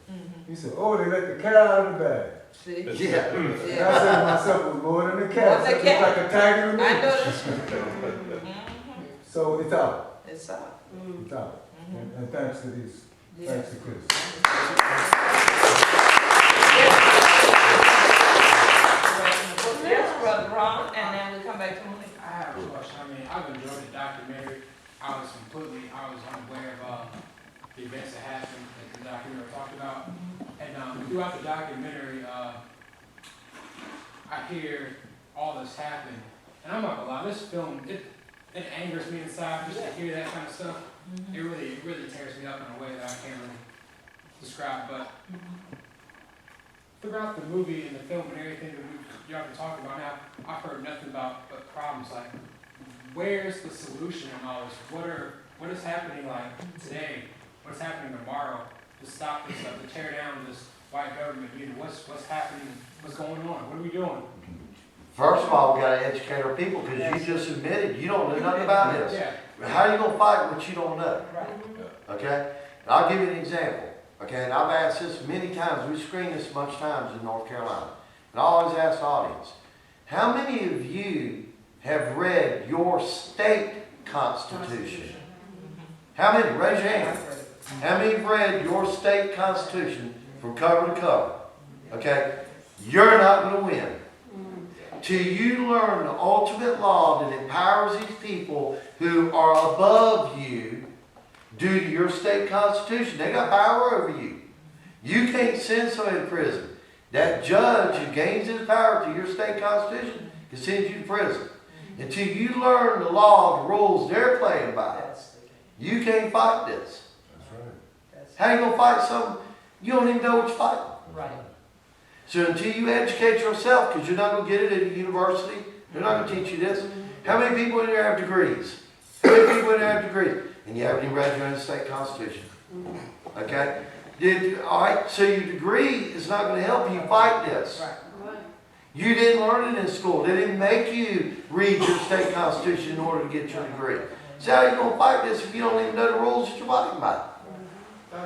He said, "Oh, they let the cat out of the bag." See? Yeah. And I said to myself, it was more than a cat. More than a It's cat. like a tiger to me. I know this. So it's out. It's up. It's out. And thanks to these, thanks to Chris. Yes, Brother Ron, and then we come back to Malik. I have a question. I mean, I've enjoyed the documentary. I was unaware of the events that happened that the documentary talked about. And throughout the documentary, I hear all this happen. And I'm not gonna lie, this film, it angers me inside just to hear that kind of stuff. It really tears me up in a way that I can't really describe. But throughout the movie and the film and everything that y'all been talking about now, I've heard nothing but problems. Like, where's the solution in all this? What is happening like today? What's happening tomorrow to stop this stuff, to tear down this white government unit? What's happening? What's going on? What are we doing? First of all, we gotta educate our people, because you just admitted you don't know nothing about this. Yeah. How are you gonna fight what you don't know? Right. Okay? And I'll give you an example. Okay, and I've asked this many times. We screen this a bunch of times in North Carolina. And I always ask the audience, how many of you have read your state constitution? How many? Raise your hand. How many have read your state constitution from cover to cover? Okay? You're not going to win. Till you learn the ultimate law that empowers these people who are above you due to your state constitution. They got power over you. You can't send somebody to prison. That judge who gains his power to your state constitution can send you to prison. Until you learn the law, the rules they're playing by, you can't fight this. That's right. How you gonna fight something you don't even know what you're fighting? Right. So until you educate yourself, because you're not going to get it at a university, they're not going to teach you this. How many people in there have degrees? How many people in there have degrees? And you haven't even read your own state constitution. Okay? All right, so your degree is not going to help you fight this. Right. You didn't learn it in school. They didn't make you read your state constitution in order to get your degree. So how are you going to fight this if you don't even know the rules that you're fighting by?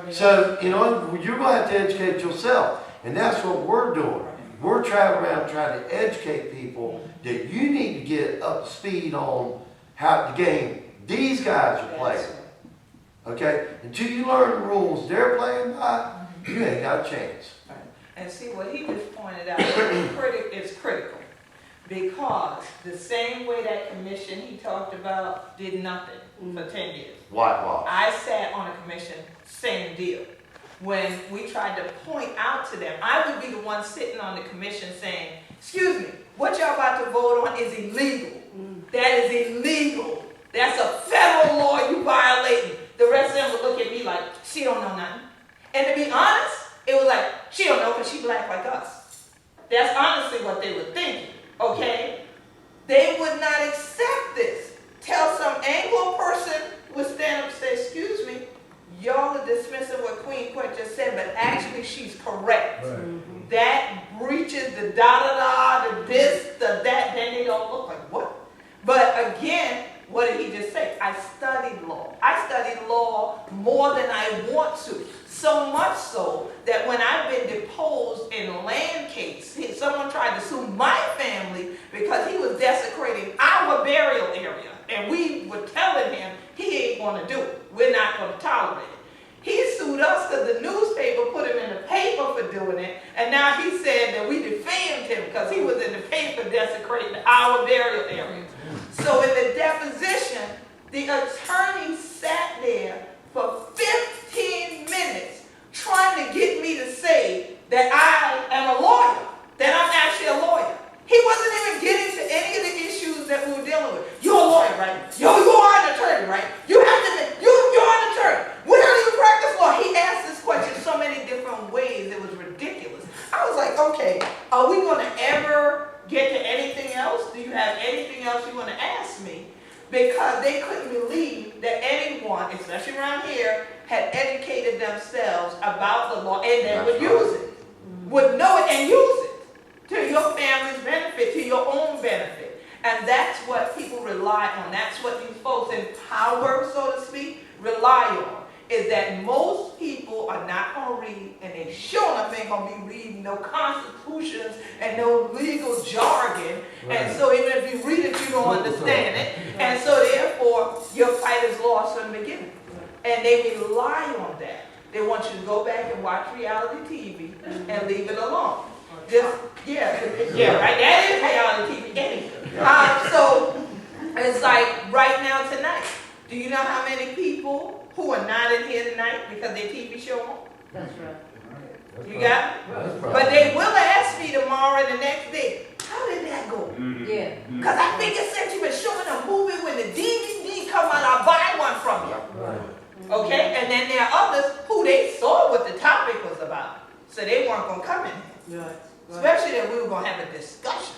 So, you know, you're going to have to educate yourself. And that's what we're doing. We're traveling around trying to educate people that you need to get up to speed on how the game these guys are playing. Okay? Until you learn the rules they're playing by, you ain't got a chance. And see, what he just pointed out is critical. Because the same way that commission he talked about did nothing for 10 years. Whitewash. I sat on a commission, same deal. When we tried to point out to them, I would be the one sitting on the commission saying, excuse me, what y'all about to vote on is illegal. That is illegal. That's a federal law you violating. The rest of them would look at me like, she don't know nothing. And to be honest, it was like, she don't know because she black like us. That's honestly what they were thinking, okay? They would not accept this. Tell some Anglo person would stand up and say, excuse me, y'all are dismissing what Queen Quet just said, but actually she's correct. Right. That breaches the da-da-da, the this, the that, then they don't look like what? But again, what did he just say? I studied law. I studied law more than I want to. So much so that when I've been deposed in a land case, someone tried to sue my family because he was desecrating our burial area. And we were telling him he ain't gonna do it. We're not gonna tolerate it. He sued us because the newspaper put him in the paper for doing it, and now he said that we defamed him because he was in the paper desecrating our burial area. So in the deposition, the attorney sat there for 15 minutes trying to get me to say that I am a lawyer, that I'm actually a lawyer. He wasn't even getting to any of the issues that we were dealing with. You're a lawyer, right? You are an attorney, right? You have to be, you're an attorney. Where do you practice law? He asked this question so many different ways, it was ridiculous. I was like, okay, are we gonna ever get to anything else? Do you have anything else you wanna ask me? Because they couldn't believe that anyone, especially around here, had educated themselves about the law and then would use it, would know it and use it to your family's benefit, to your own benefit. And that's what people rely on. That's what these folks in power, so to speak, rely on. Is that most people are not going to read, and they sure enough ain't going to be reading no constitutions and no legal jargon. Right. And so even if you read it, you don't understand it. And so therefore, your fight is lost from the beginning. And they rely on that. They want you to go back and watch reality TV and leave it alone. Just, right, that is reality TV anyway. So it's like right now tonight, do you know how many people who are not in here tonight because their TV show on? That's right. You got it? But they will ask me tomorrow and the next day, how did that go? Yeah. Because I figure since you've been showing a movie when the DVD come out, I'll buy one from you. Right. Okay? And then there are others who they saw what the topic was about. So they weren't going to come in here. Right. Especially that we were going to have a discussion.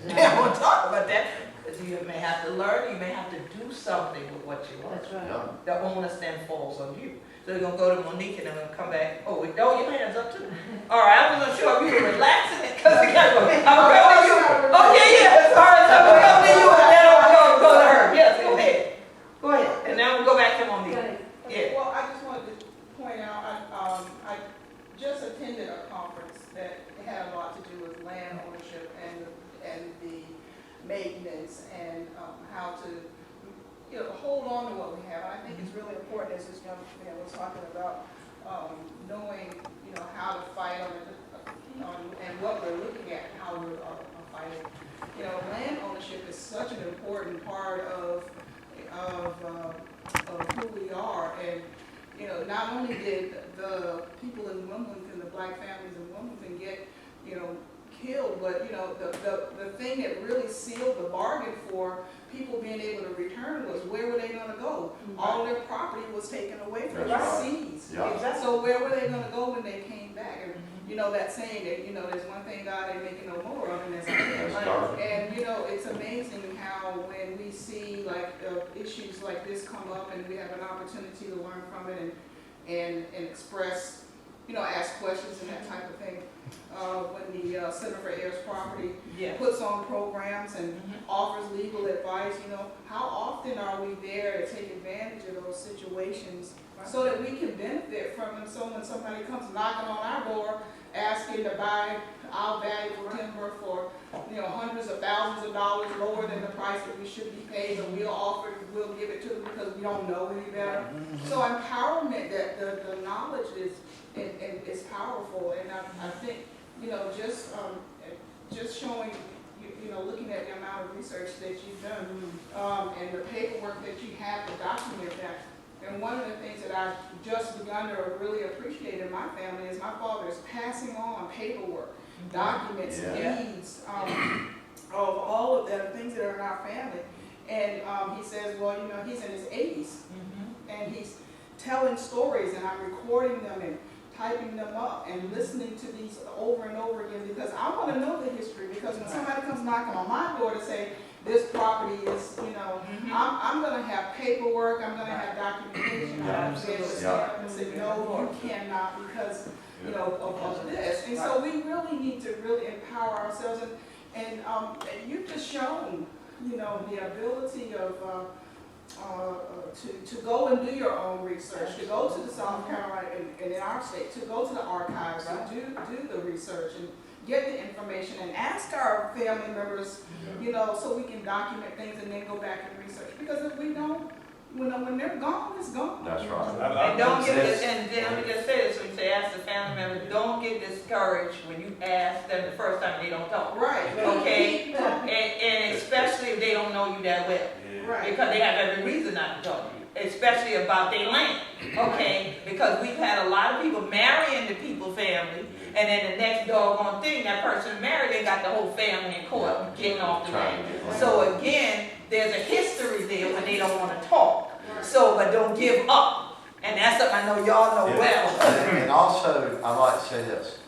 They don't want to talk about that. Because you may have to learn, you may have to do something with what you want. That's right. Yeah. The onus then falls on you. So we're going to go to Monique and then we're going to come back. Oh, wait, your hands up too. All right, I wasn't sure if you were relaxing it because we got to go. I'm going to you. Okay, yeah. All right, so we're going to you and then I'll go to her. Yes, go ahead. Go ahead. And then we'll go back to Monique. Yeah. Well, I just wanted to point out, I just attended a conference that had a lot to do with land ownership and the maintenance and how to, hold on to what we have. I think it's really important, as this young man was talking about, knowing, how to fight on and what we're looking at, how we're fighting. Land ownership is such an important part of who we are, and not only did the people in Wilmington, the black families in Wilmington get killed, but the thing that really sealed the bargain for people being able to return was where were they going to go? Mm-hmm. All their property was taken away from them, seized. Yeah. Exactly. So where were they going to go when they came back? And that saying that there's one thing God ain't making no more of, and that's and it's amazing how when we see like issues like this come up and we have an opportunity to learn from it and express, ask questions and that type of thing. When the Center for Heirs Property puts on programs and offers legal advice, how often are we there to take advantage of those situations so that we can benefit from them? So when somebody comes knocking on our door asking to buy our valuable timber for hundreds of thousands of dollars lower than the price that we should be paid, but we'll give it to them because we don't know any better. So empowerment, that the knowledge is powerful, and I think just showing looking at the amount of research that you've done and the paperwork that you have to document that. And one of the things that I've just begun to really appreciate in my family is my father is passing on paperwork, documents, deeds, of all of the things that are in our family. And he says, well, he's in his 80s, and he's telling stories, and I'm recording them and typing them up and listening to these over and over again because I want to know the history, because when somebody comes knocking on my door to say this property is, I'm going to have paperwork, I'm going to have documentation. I'm going to be able to stand up and say, no, you cannot because, of this. And so we really need to really empower ourselves. And you've just shown, the ability of to go and do your own research, to go to the South Carolina and in our state, to go to the archives, to do the research get the information and ask our family members, you know, so we can document things and then go back and research. Because if we don't, when they're gone, it's gone. That's right. I- And don't get, Yes. and then let me just say this, when you say ask the family members, don't get discouraged when you ask them the first time they don't talk. Right. Okay. Keep talking. And especially if they don't know you that well. Yeah. Right. Because they have every reason not to talk to you, especially about their land, okay? Because we've had a lot of people marrying the people's family, and then the next doggone thing, that person married, they got the whole family in court getting off the land. So again, there's a history there when they don't want to talk. So, but don't give up. And that's something I know y'all know well. And also, I'd like to say this.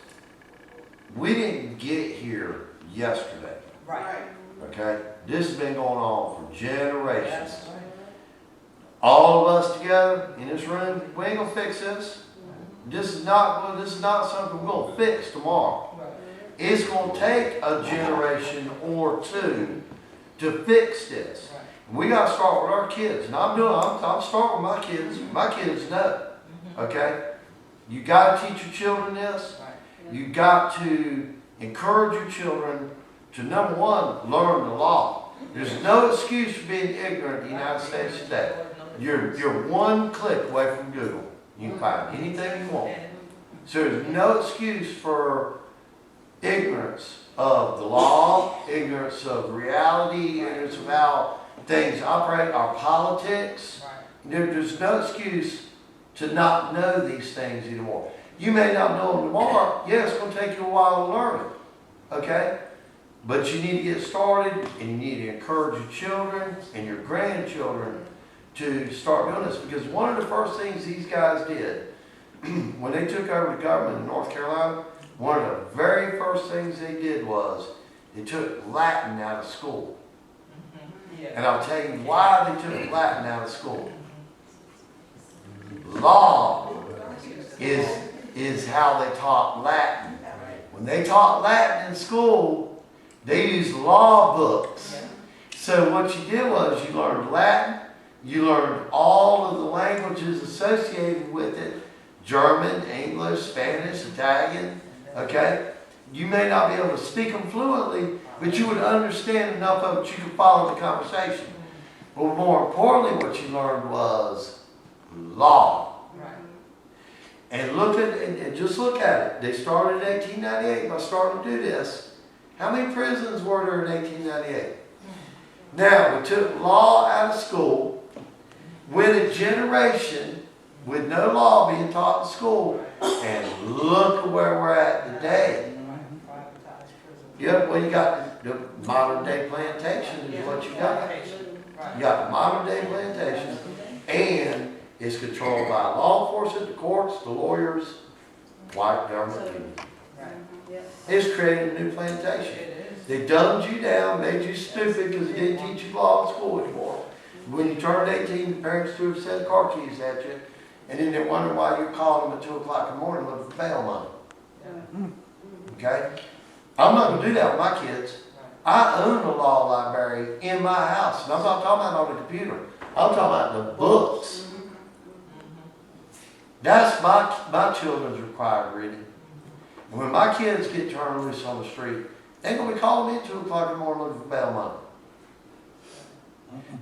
We didn't get here yesterday, Right. okay? This has been going on for generations. All of us together in this room, we ain't gonna fix this. This is not something we're gonna fix tomorrow. It's gonna take a generation or two to fix this. We gotta start with our kids, and I'm starting with my kids. My kids know, okay? You gotta teach your children this. You got to encourage your children to, number one, learn the law. There's no excuse for being ignorant in the United States today. You're one click away from Google. You can find anything you want. So there's no excuse for ignorance of the law, ignorance of reality, ignorance of how things operate, our politics. There's no excuse to not know these things anymore. You may not know them tomorrow. Yeah, it's going to take you a while to learn it. Okay? But you need to get started, and you need to encourage your children and your grandchildren to start doing this. Because one of the first things these guys did when they took over the government in North Carolina, one of the very first things they did was they took Latin out of school. And I'll tell you why they took Latin out of school. Law is how they taught Latin. When they taught Latin in school, they used law books. So what you did was you learned Latin, you learned all of the languages associated with it, German, English, Spanish, Italian, okay? You may not be able to speak them fluently, but you would understand enough of it you could follow the conversation. But more importantly, what you learned was law. And look at and just look at it. They started in 1898 by starting to do this. How many prisons were there in 1898? Now, we took law out of school, went a generation with no law being taught in school, and look at where we're at today. Yep, well, you got the modern day plantation is what you got. You got the modern day plantation, and it's controlled by law enforcement, the courts, the lawyers, white government people. It's created a new plantation. They dumbed you down, made you stupid because they didn't teach you law in school anymore. When you turned 18, the parents threw a set of car keys at you, and then they wonder why you're calling them at 2 o'clock in the morning looking for bail money. Okay? I'm not going to do that with my kids. I own a law library in my house, and I'm not talking about on the computer. I'm talking about the books. That's my children's required reading. And when my kids get turned loose on the street, they're going to be calling me at 2 o'clock in the morning looking for bail money.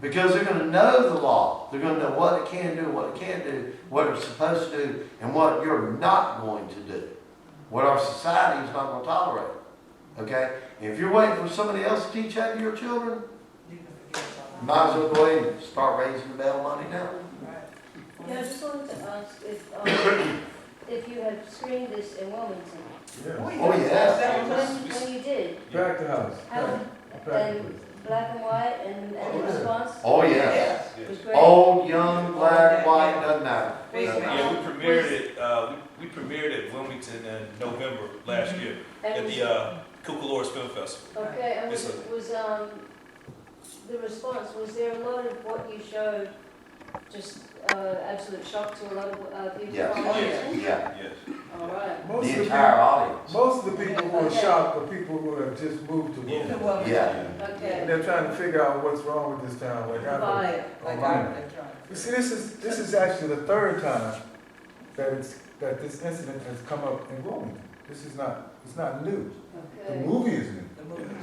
Because they're going to know the law. They're going to know what it can do, what it can't do, what it's supposed to do, and what you're not going to do. What our society is not going to tolerate. Okay? And if you're waiting for somebody else to teach that to your children, you might as well go ahead and start raising the bail money now. Yeah, I just wanted to ask if you had screened this in Wilmington. Yeah. Oh, yeah. When you did, Back to house. how, and black and white, and the response Oh, yeah. was great. Old, young, black, white, doesn't matter. Yeah, we premiered it at Wilmington in November last year at the Cucalouris Film Festival. Okay, and Yes, was the response, was there a lot of what you showed just absolute shock to a lot of people? Yes. from Oh, Wilmington? Yeah. Yes. All right. Most The of the entire people, audience. most of the people who are shocked are people who have just moved to Wilmington. Yeah. Okay. And they're trying to figure out what's wrong with this town. Like Right. You see, this is actually the third time that this incident has come up in Wilmington. This is not it's not new. The Okay. movie is new.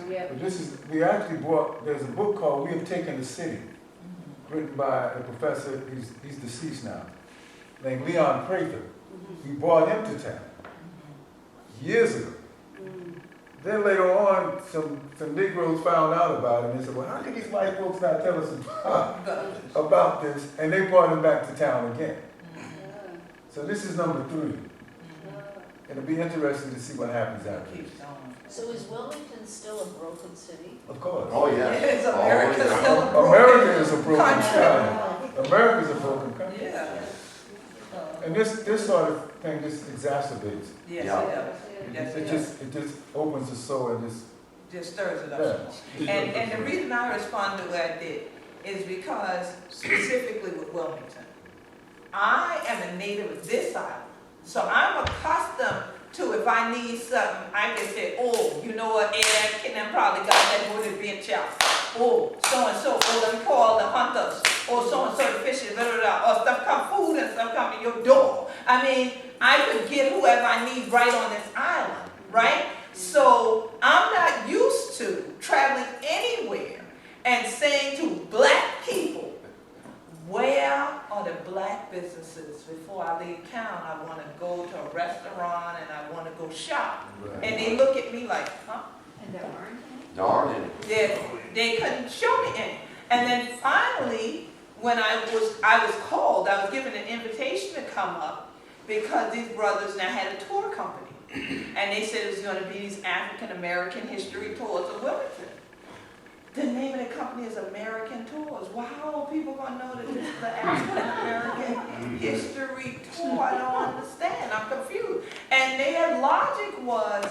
Yeah. But this is, we actually brought, there's a book called We Have Taken the City, written by a professor, he's deceased now, named Leon Prather. We brought him to town years ago. Then later on, some Negroes found out about it and they said, well, how can these white folks not tell us about this? And they brought him back to town again. So this is number 3. It'll be interesting to see what happens after this. So is Wilmington still a broken city? Of course. Oh, yeah. Is America still a broken America is a broken country? country. America is a broken country. Yeah. And this sort of thing just exacerbates. Yes, Yeah. it does. Yes, It just opens the soul and just stirs it yeah. up. And the reason I responded the way I did is because specifically with Wilmington, I am a native of this island. So I'm accustomed to if I need something, I can say, oh, you know what, Ed Atkin probably got that wooded bench out. Oh, so-and-so, or them call the hunters, or so-and-so the fishers, blah, blah, blah, or stuff come, food and stuff come to your door. I mean, I could get whoever I need right on this island, right? So I'm not used to traveling anywhere and saying to black people, where are the black businesses before I leave town? I want to go to a restaurant and I want to go shop. Right. And they look at me like, huh? And there aren't any? Darn it. They couldn't show me any. And then finally, when I was called, I was given an invitation to come up because these brothers now had a tour company. And they said it was going to be these African American history tours of Wilmington. The name of the company is American Tours. Why are people going to know that this is the African American history tour? I don't understand. I'm confused. And their logic was,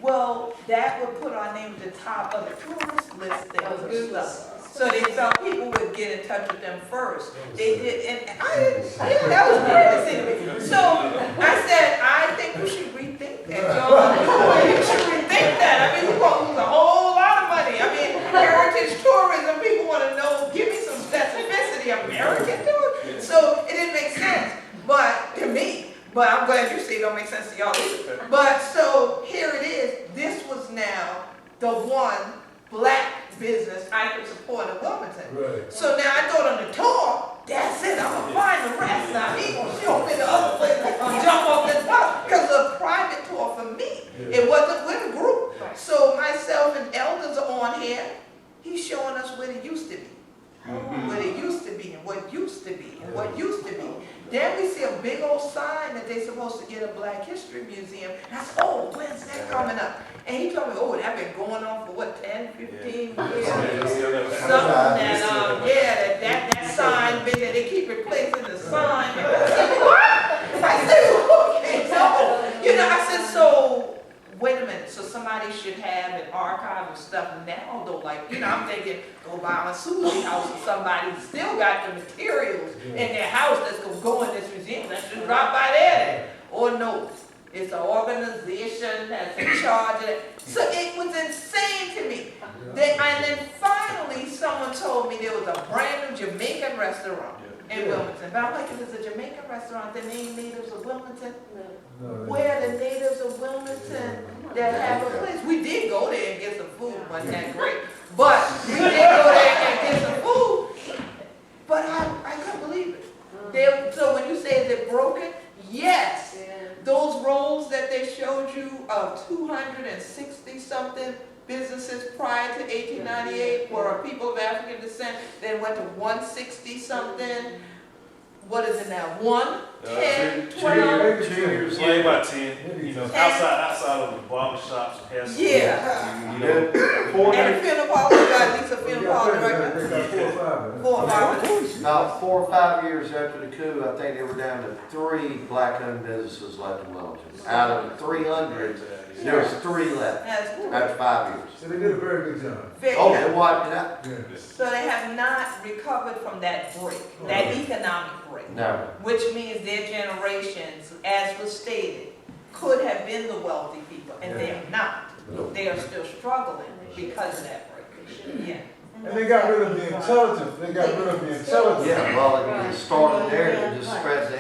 well, that would put our name at the top of the tourist listings and stuff. So they thought people would get in touch with them first. They did, and I didn't, that was crazy to me. So I said, I think we should rethink that, Joe. You should rethink that. I mean, we're going to lose a whole lot of money. I mean, heritage tourism, people want to know, give me some specificity, American tourism. So it didn't make sense, but to me, but I'm glad you say it don't make sense to y'all either. But so here it is. This was now the one black business I could support in Wilmington. Right. So now I go on the tour. That's it. I'm gonna find the rest. Now he gonna show me the other place. I'm jump off this bus because it was a private tour for me. It wasn't with a group. So myself and elders are on here. He's showing us what it used to be. What it used to be and what used to be and what used to be. Then we see a big old sign that they're supposed to get a Black History Museum. That's, oh, when's that coming up? And he told me, oh, that's been going on for what, 10, 15 years? Something that, that sign, been that they keep replacing the sign. What? I said, okay, so, you know, I said, so, wait a minute, so somebody should have an archive of stuff now, though, like, you know, I'm thinking, go by a Susie house or somebody who's still got the materials in their house that's gonna go in this museum, that should drop by there. Or no, it's an organization that's in charge of it. So it was insane to me. And then finally, someone told me there was a brand new Jamaican restaurant in Wilmington. But I'm like, if it's a Jamaican restaurant, the name natives of Wilmington? Where the natives of Wilmington that have a place? We did go there and get some food, wasn't that great? But we did go there and get some food. But I couldn't believe it. So when you say is it broken? Yes. Those rolls that they showed you of 260 something businesses prior to 1898 were people of African descent, then went to 160 something. What is it now? 1, 10, 12? 10 years. Yeah, about 10. You know, outside of the barber shops, hair salons. Yeah. You know, And the funeral parlor, we got at least a funeral parlor right now. They got 4 or 5. 4 or 5. About 4 or 5 years after the coup, I think they were down to 3 black-owned businesses left in Wilmington. Out of 300, there was 3 left That's after 5 years. So they did a very good job. very Oh, good. they wiped it out? Yeah. So they have not recovered from that break, that economic break. No. Which means their generations, as was stated, could have been the wealthy people, and they're not. They are still struggling because of that break. Yeah. And they got rid of the intelligence. They got rid of the intelligence. Yeah, well, it started there, it just spread,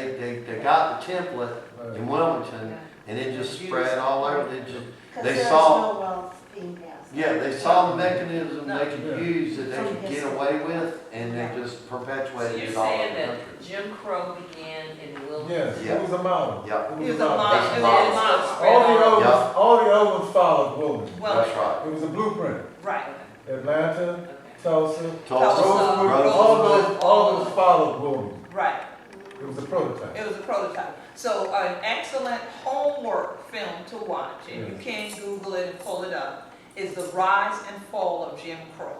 they got the template in Wilmington, and it just spread all over. They just, Because they there's saw, no wealth being passed. yeah, they saw the mechanism No. they could use that they could get away with, and they just So perpetuated you're it all over saying the that country. Jim Crow began in Wilmington? Yes, Yeah. it was a model. Yeah. It It was a a model. model, it was a model spread All the all over. others, all the others followed Wilmington. Well, That's right. It was a blueprint. right. Atlanta, Okay. Tulsa, Tulsa, Rosewood, Rosewood, all those followed Wilmington. Right. It was a prototype. It was a prototype. So an excellent homework film to watch, and you can Google it and pull it up, is The Rise and Fall of Jim Crow.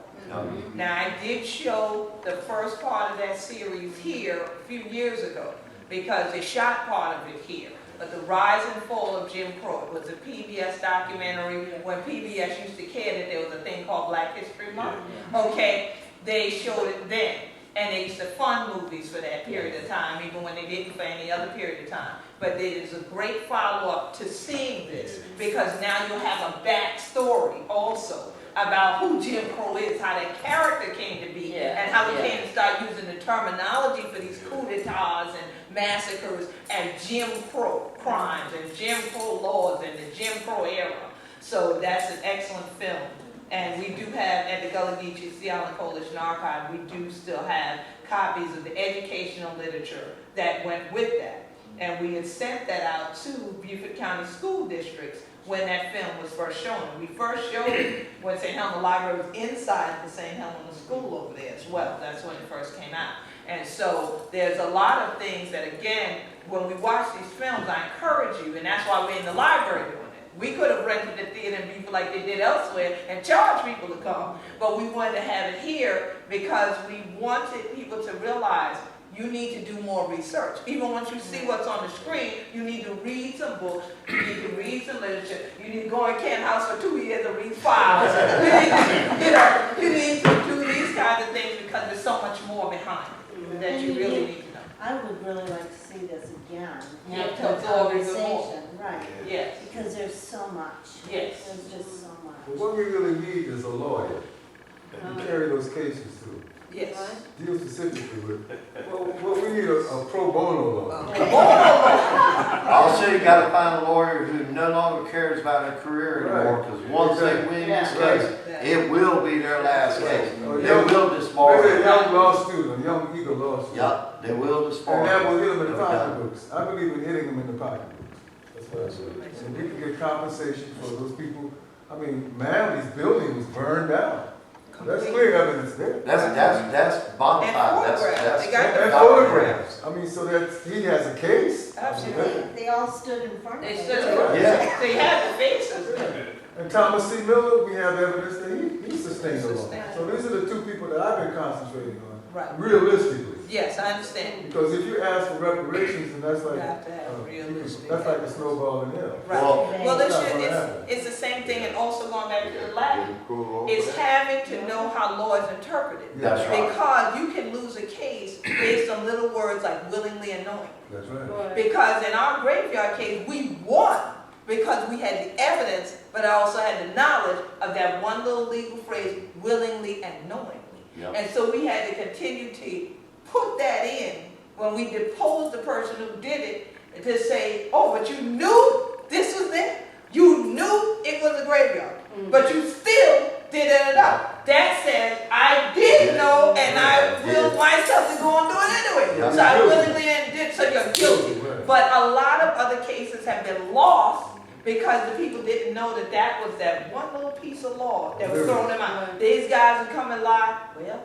Now, I did show the first part of that series here a few years ago, because they shot part of it here. But The Rise and Fall of Jim Crow, it was a PBS documentary when PBS used to care that there was a thing called Black History Month. Okay, they showed it then. And they used to fund movies for that period of time, even when they didn't for any other period of time. But it is a great follow-up to seeing this, because now you'll have a backstory also about who Jim Crow is, how that character came to be, Yeah, and how we yeah. came to start using the terminology for these coup d'etats and massacres and Jim Crow crimes and Jim Crow laws and the Jim Crow era. So that's an excellent film. And we do have, at the Gullah Geechee Sea Island Coalition Archive, we do still have copies of the educational literature that went with that. And we had sent that out to Beaufort County school districts when that film was first shown. We first showed it when St. Helena Library was inside the St. Helena School over there as well. That's when it first came out. And so there's a lot of things that, again, when we watch these films, I encourage you, and that's why we're in the library doing it. We could have rented the theater in Beaufort like they did elsewhere and charged people to come, but we wanted to have it here because we wanted people to realize you need to do more research. Even once you see what's on the screen, you need to read some books, you need to read some literature, you need to go in Kent House for 2 years and read files. You need to do these kinds of things because there's so much more behind it that you really need to know. I would really like to see this again. Yeah, Have to the absorb even more. conversation, right, Yes, because there's so much. yes. There's just so much. But what we really need is a lawyer to carry those cases through. Yes. Deal specifically with, well, we need a pro bono law. Also, you gotta find a lawyer who no longer cares about their career anymore, because once they win this case, it will be their last case. They will disbar Maybe a it. young law student, a young eager law student. Yup, they will disbar And it. that will hit them in the No doubt. pocketbooks. I believe in hitting them in the pocketbooks. That's what I say. And we can get compensation for those people. I mean, Manly's building was burned down. That's clear evidence there. That's bona And fide, photographs. They got the And photographs. photographs. I mean, so that he has a case. Absolutely. They all stood in front of They it. stood up. Yeah. They had the faces. And Thomas C. Miller, we have evidence that he sustained the law. Sustained. So these are the two people that I've been concentrating on, Right. realistically. Yes, I understand. Because if you ask for reparations, then that's You like, have to have realistic. that's like a snowball in hell. Right. Well, Well, It's not gonna happen. it's the same thing, and also going back to the Latin, it's having to know how law is interpreted. That's right. Because you can lose a case based on little words like willingly and knowing. That's right. Because in our graveyard case, we won because we had the evidence, but I also had the knowledge of that one little legal phrase, willingly and knowingly. Yep. And so we had to continue to put that in when we deposed the person who did it to say, oh, but you knew this was it? You knew it was a graveyard, but you still did it up. That says, I did know and I willed myself to go and do it anyway. Yeah. So I willingly and did, so you're guilty. But a lot of other cases have been lost because the people didn't know that that was that one little piece of law that was throwing them out. These guys would come and lie, well,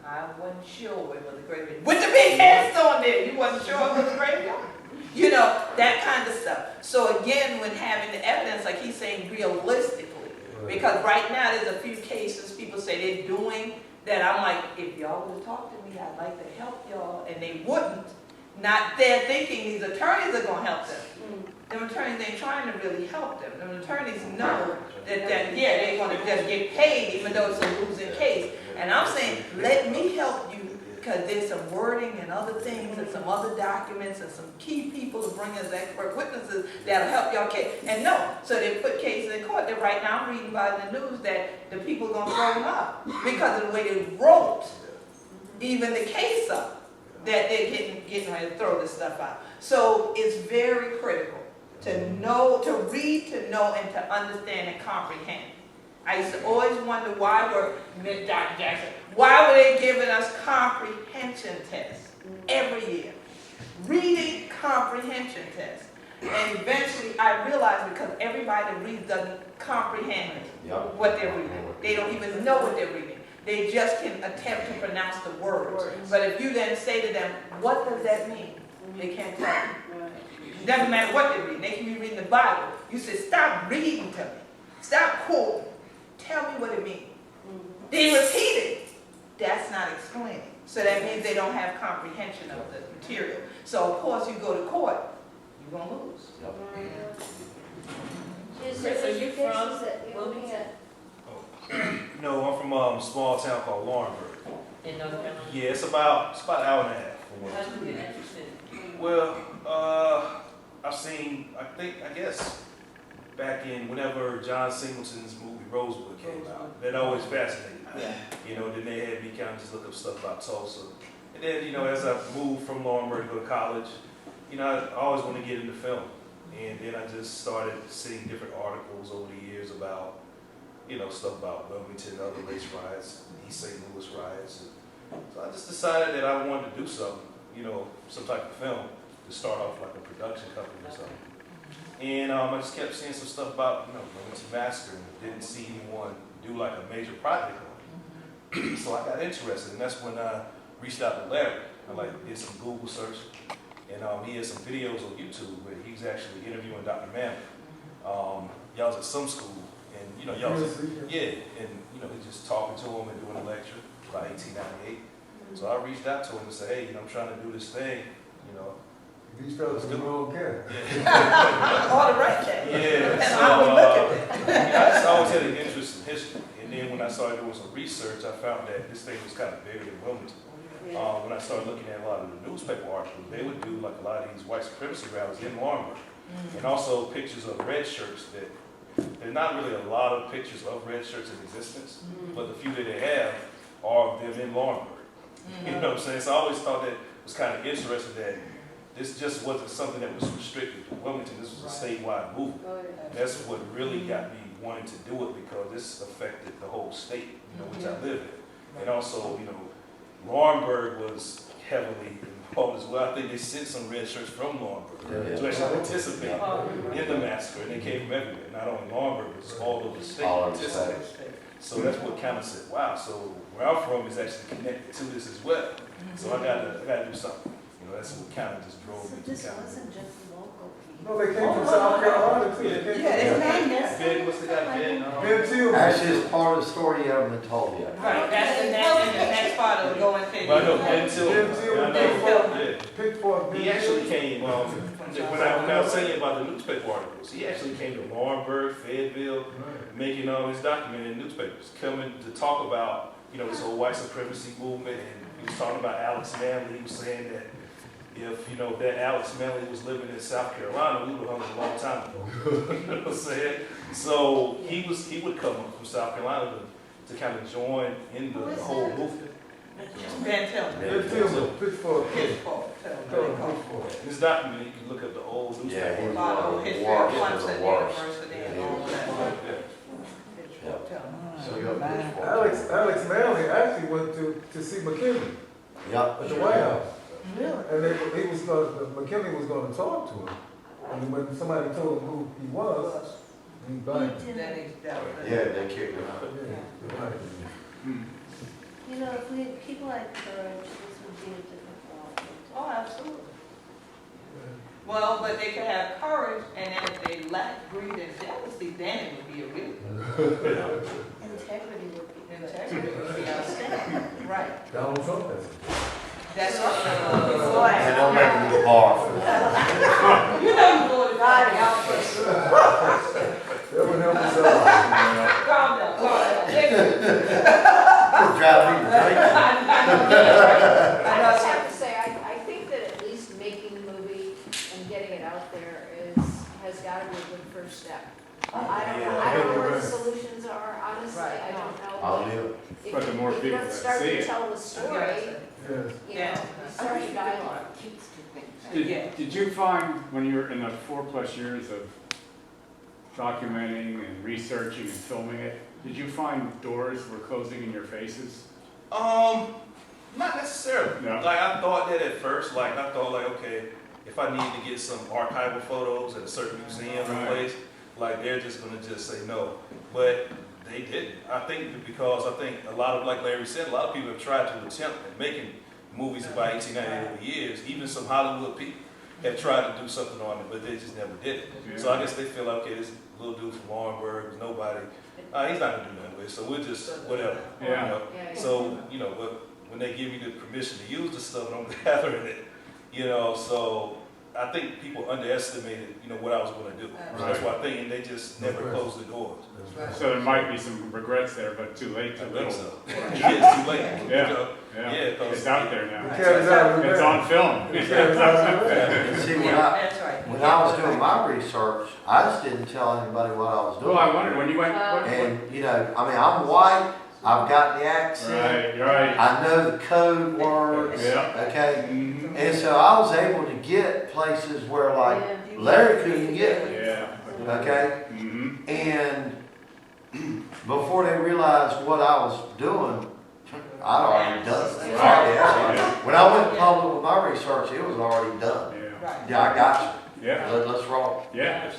I wasn't sure it was a graveyard. With the big headstone there, you wasn't sure it was a graveyard? You know, that kind of stuff. So again, when having the evidence, like he's saying, realistically, because right now there's a few cases people say they're doing that I'm like, if y'all would talk to me, I'd like to help y'all, and they wouldn't. Not they're thinking these attorneys are going to help them. Them attorneys ain't trying to really help them. Them attorneys know that yeah, they want to just get paid even though it's a losing case. And I'm saying, let me help you because there's some wording and other things and some other documents and some key people to bring as expert witnesses that'll help y'all case. And no, so they put cases in court that right now I'm reading by the news that the people are going to throw them up because of the way they wrote even the case up that they're getting ready to throw this stuff out. So it's very critical To know, to read, to know, and to understand and comprehend. I used to always wonder why were, Dr. Jackson, why were they giving us comprehension tests every year? Reading comprehension tests. And eventually I realized because everybody that reads doesn't comprehend what they're reading. They don't even know what they're reading. They just can attempt to pronounce the words. But if you then say to them, what does that mean? They can't tell you. It doesn't matter what they're reading. They can be reading the Bible. You say, stop reading to me. Stop quoting. Tell me what it means. They repeat it. That's not explaining. So that means they don't have comprehension of the material. So of course you go to court, you're gonna lose. Is there Chris, are any you cases from that you're looking at? No, I'm from a small town called Laurinburg. in North Carolina? Yeah, it's about an hour and a half from where How I'm did you get interested? Well, I guess back in whenever John Singleton's movie Rosewood came out, that always fascinated me. Yeah. You know, then they had me kind of just look up stuff about Tulsa. And then, you know, as I moved from Laurinburg to go to college, you know, I always wanted to get into film. And then I just started seeing different articles over the years about, you know, stuff about Wilmington, other race riots, East St. Louis riots. And so I just decided that I wanted to do something, you know, some type of film to start off like a production company or something. And I just kept seeing some stuff about, you know, Wilmington Massacre and didn't see anyone do like a major project on it. So I got interested, and that's when I reached out to Larry. I did some Google search, and he had some videos on YouTube where he was actually interviewing Dr. Manley. Y'all was at some school, and you know, y'all was, yeah, and you know, he just talking to him and doing a lecture about 1898. So I reached out to him and said, hey, you know, I'm trying to do this thing, you know. These fellas do wrong care. All the right there. Yeah, And so, I would look at it. you know, I just always had an interest in history. And then when I started doing some research, I found that this thing was kind of bigger than Wilmington. When I started looking at a lot of the newspaper articles, they would do like a lot of these white supremacy rallies in Laurinburg. And also pictures of red shirts that, there's not really a lot of pictures of red shirts in existence, but the few that they have are of them in Laurinburg. You know what I'm saying? So I always thought that it was kind of interesting that this just wasn't something that was restricted to Wilmington. This was a statewide movement. That's what really got me wanting to do it, because this affected the whole state, you know, which I live in. And also, you know, Laurinburg was heavily involved as well. I think they sent some red shirts from Laurinburg to actually participate in the massacre, and they came from everywhere. Not only Laurinburg, but all over the state participated. So that's what kind of said, wow, so where I'm from is actually connected to this as well. So I gotta do something. You know, that's what kind of just drove me to kind of. just local people. No, they came from South Carolina too. They came Ben, what's the guy, Ben? Ben Tillman. Actually, it's part of the story you haven't been told yet. Right, that's the next part of going to. But I know Ben Tillman. Ben Tillman. Yeah. Pittsburgh. He actually came, when I was telling you about the newspaper articles, he actually came to Laurinburg, Fayetteville, making his document in newspapers, coming to talk about, you know, this whole white supremacy movement. And he was talking about Alex Manley. He was saying that if, you know, that Alex Manley was living in South Carolina, we would have hung him a long time ago. You know what I'm saying? So he would come up from South Carolina to kind of join in the whole movement. Ben Tillman. Ben Tillman, Pittsburgh. This document, you can look up the old newspaper. Yeah, he was About one the of the history of worst Clemson of the worst. University and Yeah, all that. So you got Pittsburgh. Alex Manley actually went to see McKinley Yep. at the White House. Really? And McKinley was going to talk to him. And when somebody told him who he was, he blanked. Then he's down. Yeah, they kicked him out. You know, if we had people like courage, this would be a different world. Oh, absolutely. Well, but they could have courage, and then if they lack greed and jealousy, then it would be a real Integrity would be good. integrity would be outstanding. Right. Donald Trump has it. That's right. And don't make him the bar for that. You know you voted for me out first. That would help us out. Calm down, calm down. Drive me crazy. I just have to say, I think that at least making the movie and getting it out there has got to be a good first step. I don't know what the solutions are, honestly, I don't know. I'll do it. If But the more you people don't that start see to it. tell the story, Yes. You Yeah. know, certain guidelines. Yeah. Did you find, when you were in the 4+ years of documenting and researching and filming it, did you find doors were closing in your faces? Not necessarily. No. Like I thought that at first. Like I thought, like okay, if I need to get some archival photos at a certain museum or Right. place, like they're just gonna just say no. But they didn't. I think because I think a lot of, like Larry said, a lot of people have tried to attempt at making movies about 1898 over years. Even some Hollywood people have tried to do something on it, but they just never did it. So I guess they feel like, okay, this little dude from Warrenburg, nobody, he's not gonna do nothing with it. So we'll just whatever. Yeah. You know? Yeah, yeah. So, you know, but when they give me the permission to use the stuff, I'm gathering it, you know, so I think people underestimated, you know, what I was gonna do. So that's why I think, and they just never closed the doors. So there might be some regrets there, but too late, I too think little. so. Yeah, it's too late. Yeah. You know? Yeah, Yeah, 'cause- it's out there now. It carries out of the It's on film. It carries out of the And see, That's right. when I was doing my research, I just didn't tell anybody what I was doing. Well, I wondered, when you went, what, And, you know, I mean, I'm white, I've got the accent, right. I know the code words, Yeah. okay? Mhm. And so I was able to get places where like Larry couldn't get, Yeah. okay? Mm-hmm. And before they realized what I was doing, I'd already done it. Right. When I went public with my research, it was already done. Yeah. Yeah, I got Yeah. you. Let's roll. Yeah.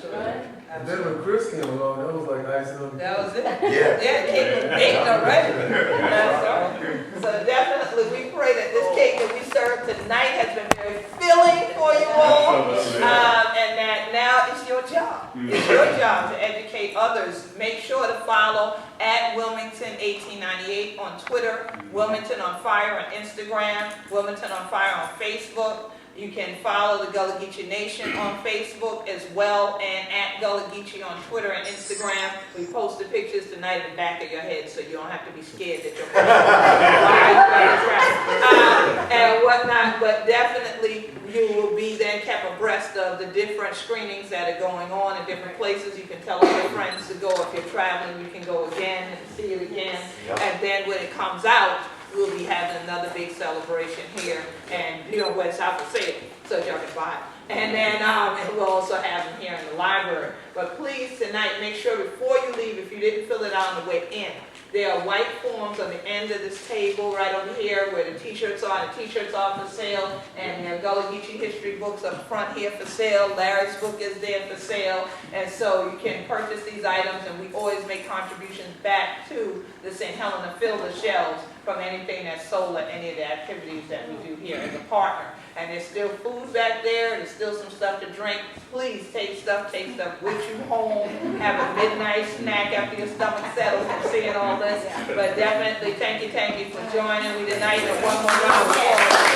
And then when Chris came along, that was like icing on the That was it. Yeah. Yeah, cake was baked already. That's right. So definitely, we pray that this cake that we served tonight has been very filling for you all. Absolutely. And that now it's your job. It's your job to educate others. Make sure to follow at Wilmington 1898 on Twitter, Wilmington on Fire on Instagram, Wilmington on Fire on Facebook. You can follow the Gullah Geechee Nation on Facebook as well, and at Gullah Geechee on Twitter and Instagram. We posted pictures tonight in the back of your head, so you don't have to be scared that you're and whatnot. But definitely, you will be then kept abreast of the different screenings that are going on in different places. You can tell all your friends to go. If you're traveling, you can go again and see it again. And then when it comes out, we'll be having another big celebration here, and you know where South will say it, so y'all can buy it. And then and we'll also have them here in the library. But please tonight, make sure before you leave, if you didn't fill it out on the way in, there are white forms on the end of this table right over here where the t-shirts are. The t-shirts are for sale, and there are Gullah Geechee history books up front here for sale. Larry's book is there for sale, and so you can purchase these items, and we always make contributions back to the St. Helena Fill the Shelves from anything that's sold at any of the activities that we do here as a partner. And there's still food back there, there's still some stuff to drink. Please take stuff with you home. Have a midnight snack after your stomach settles from seeing all this. But definitely thank you for joining me tonight. And one more round of applause.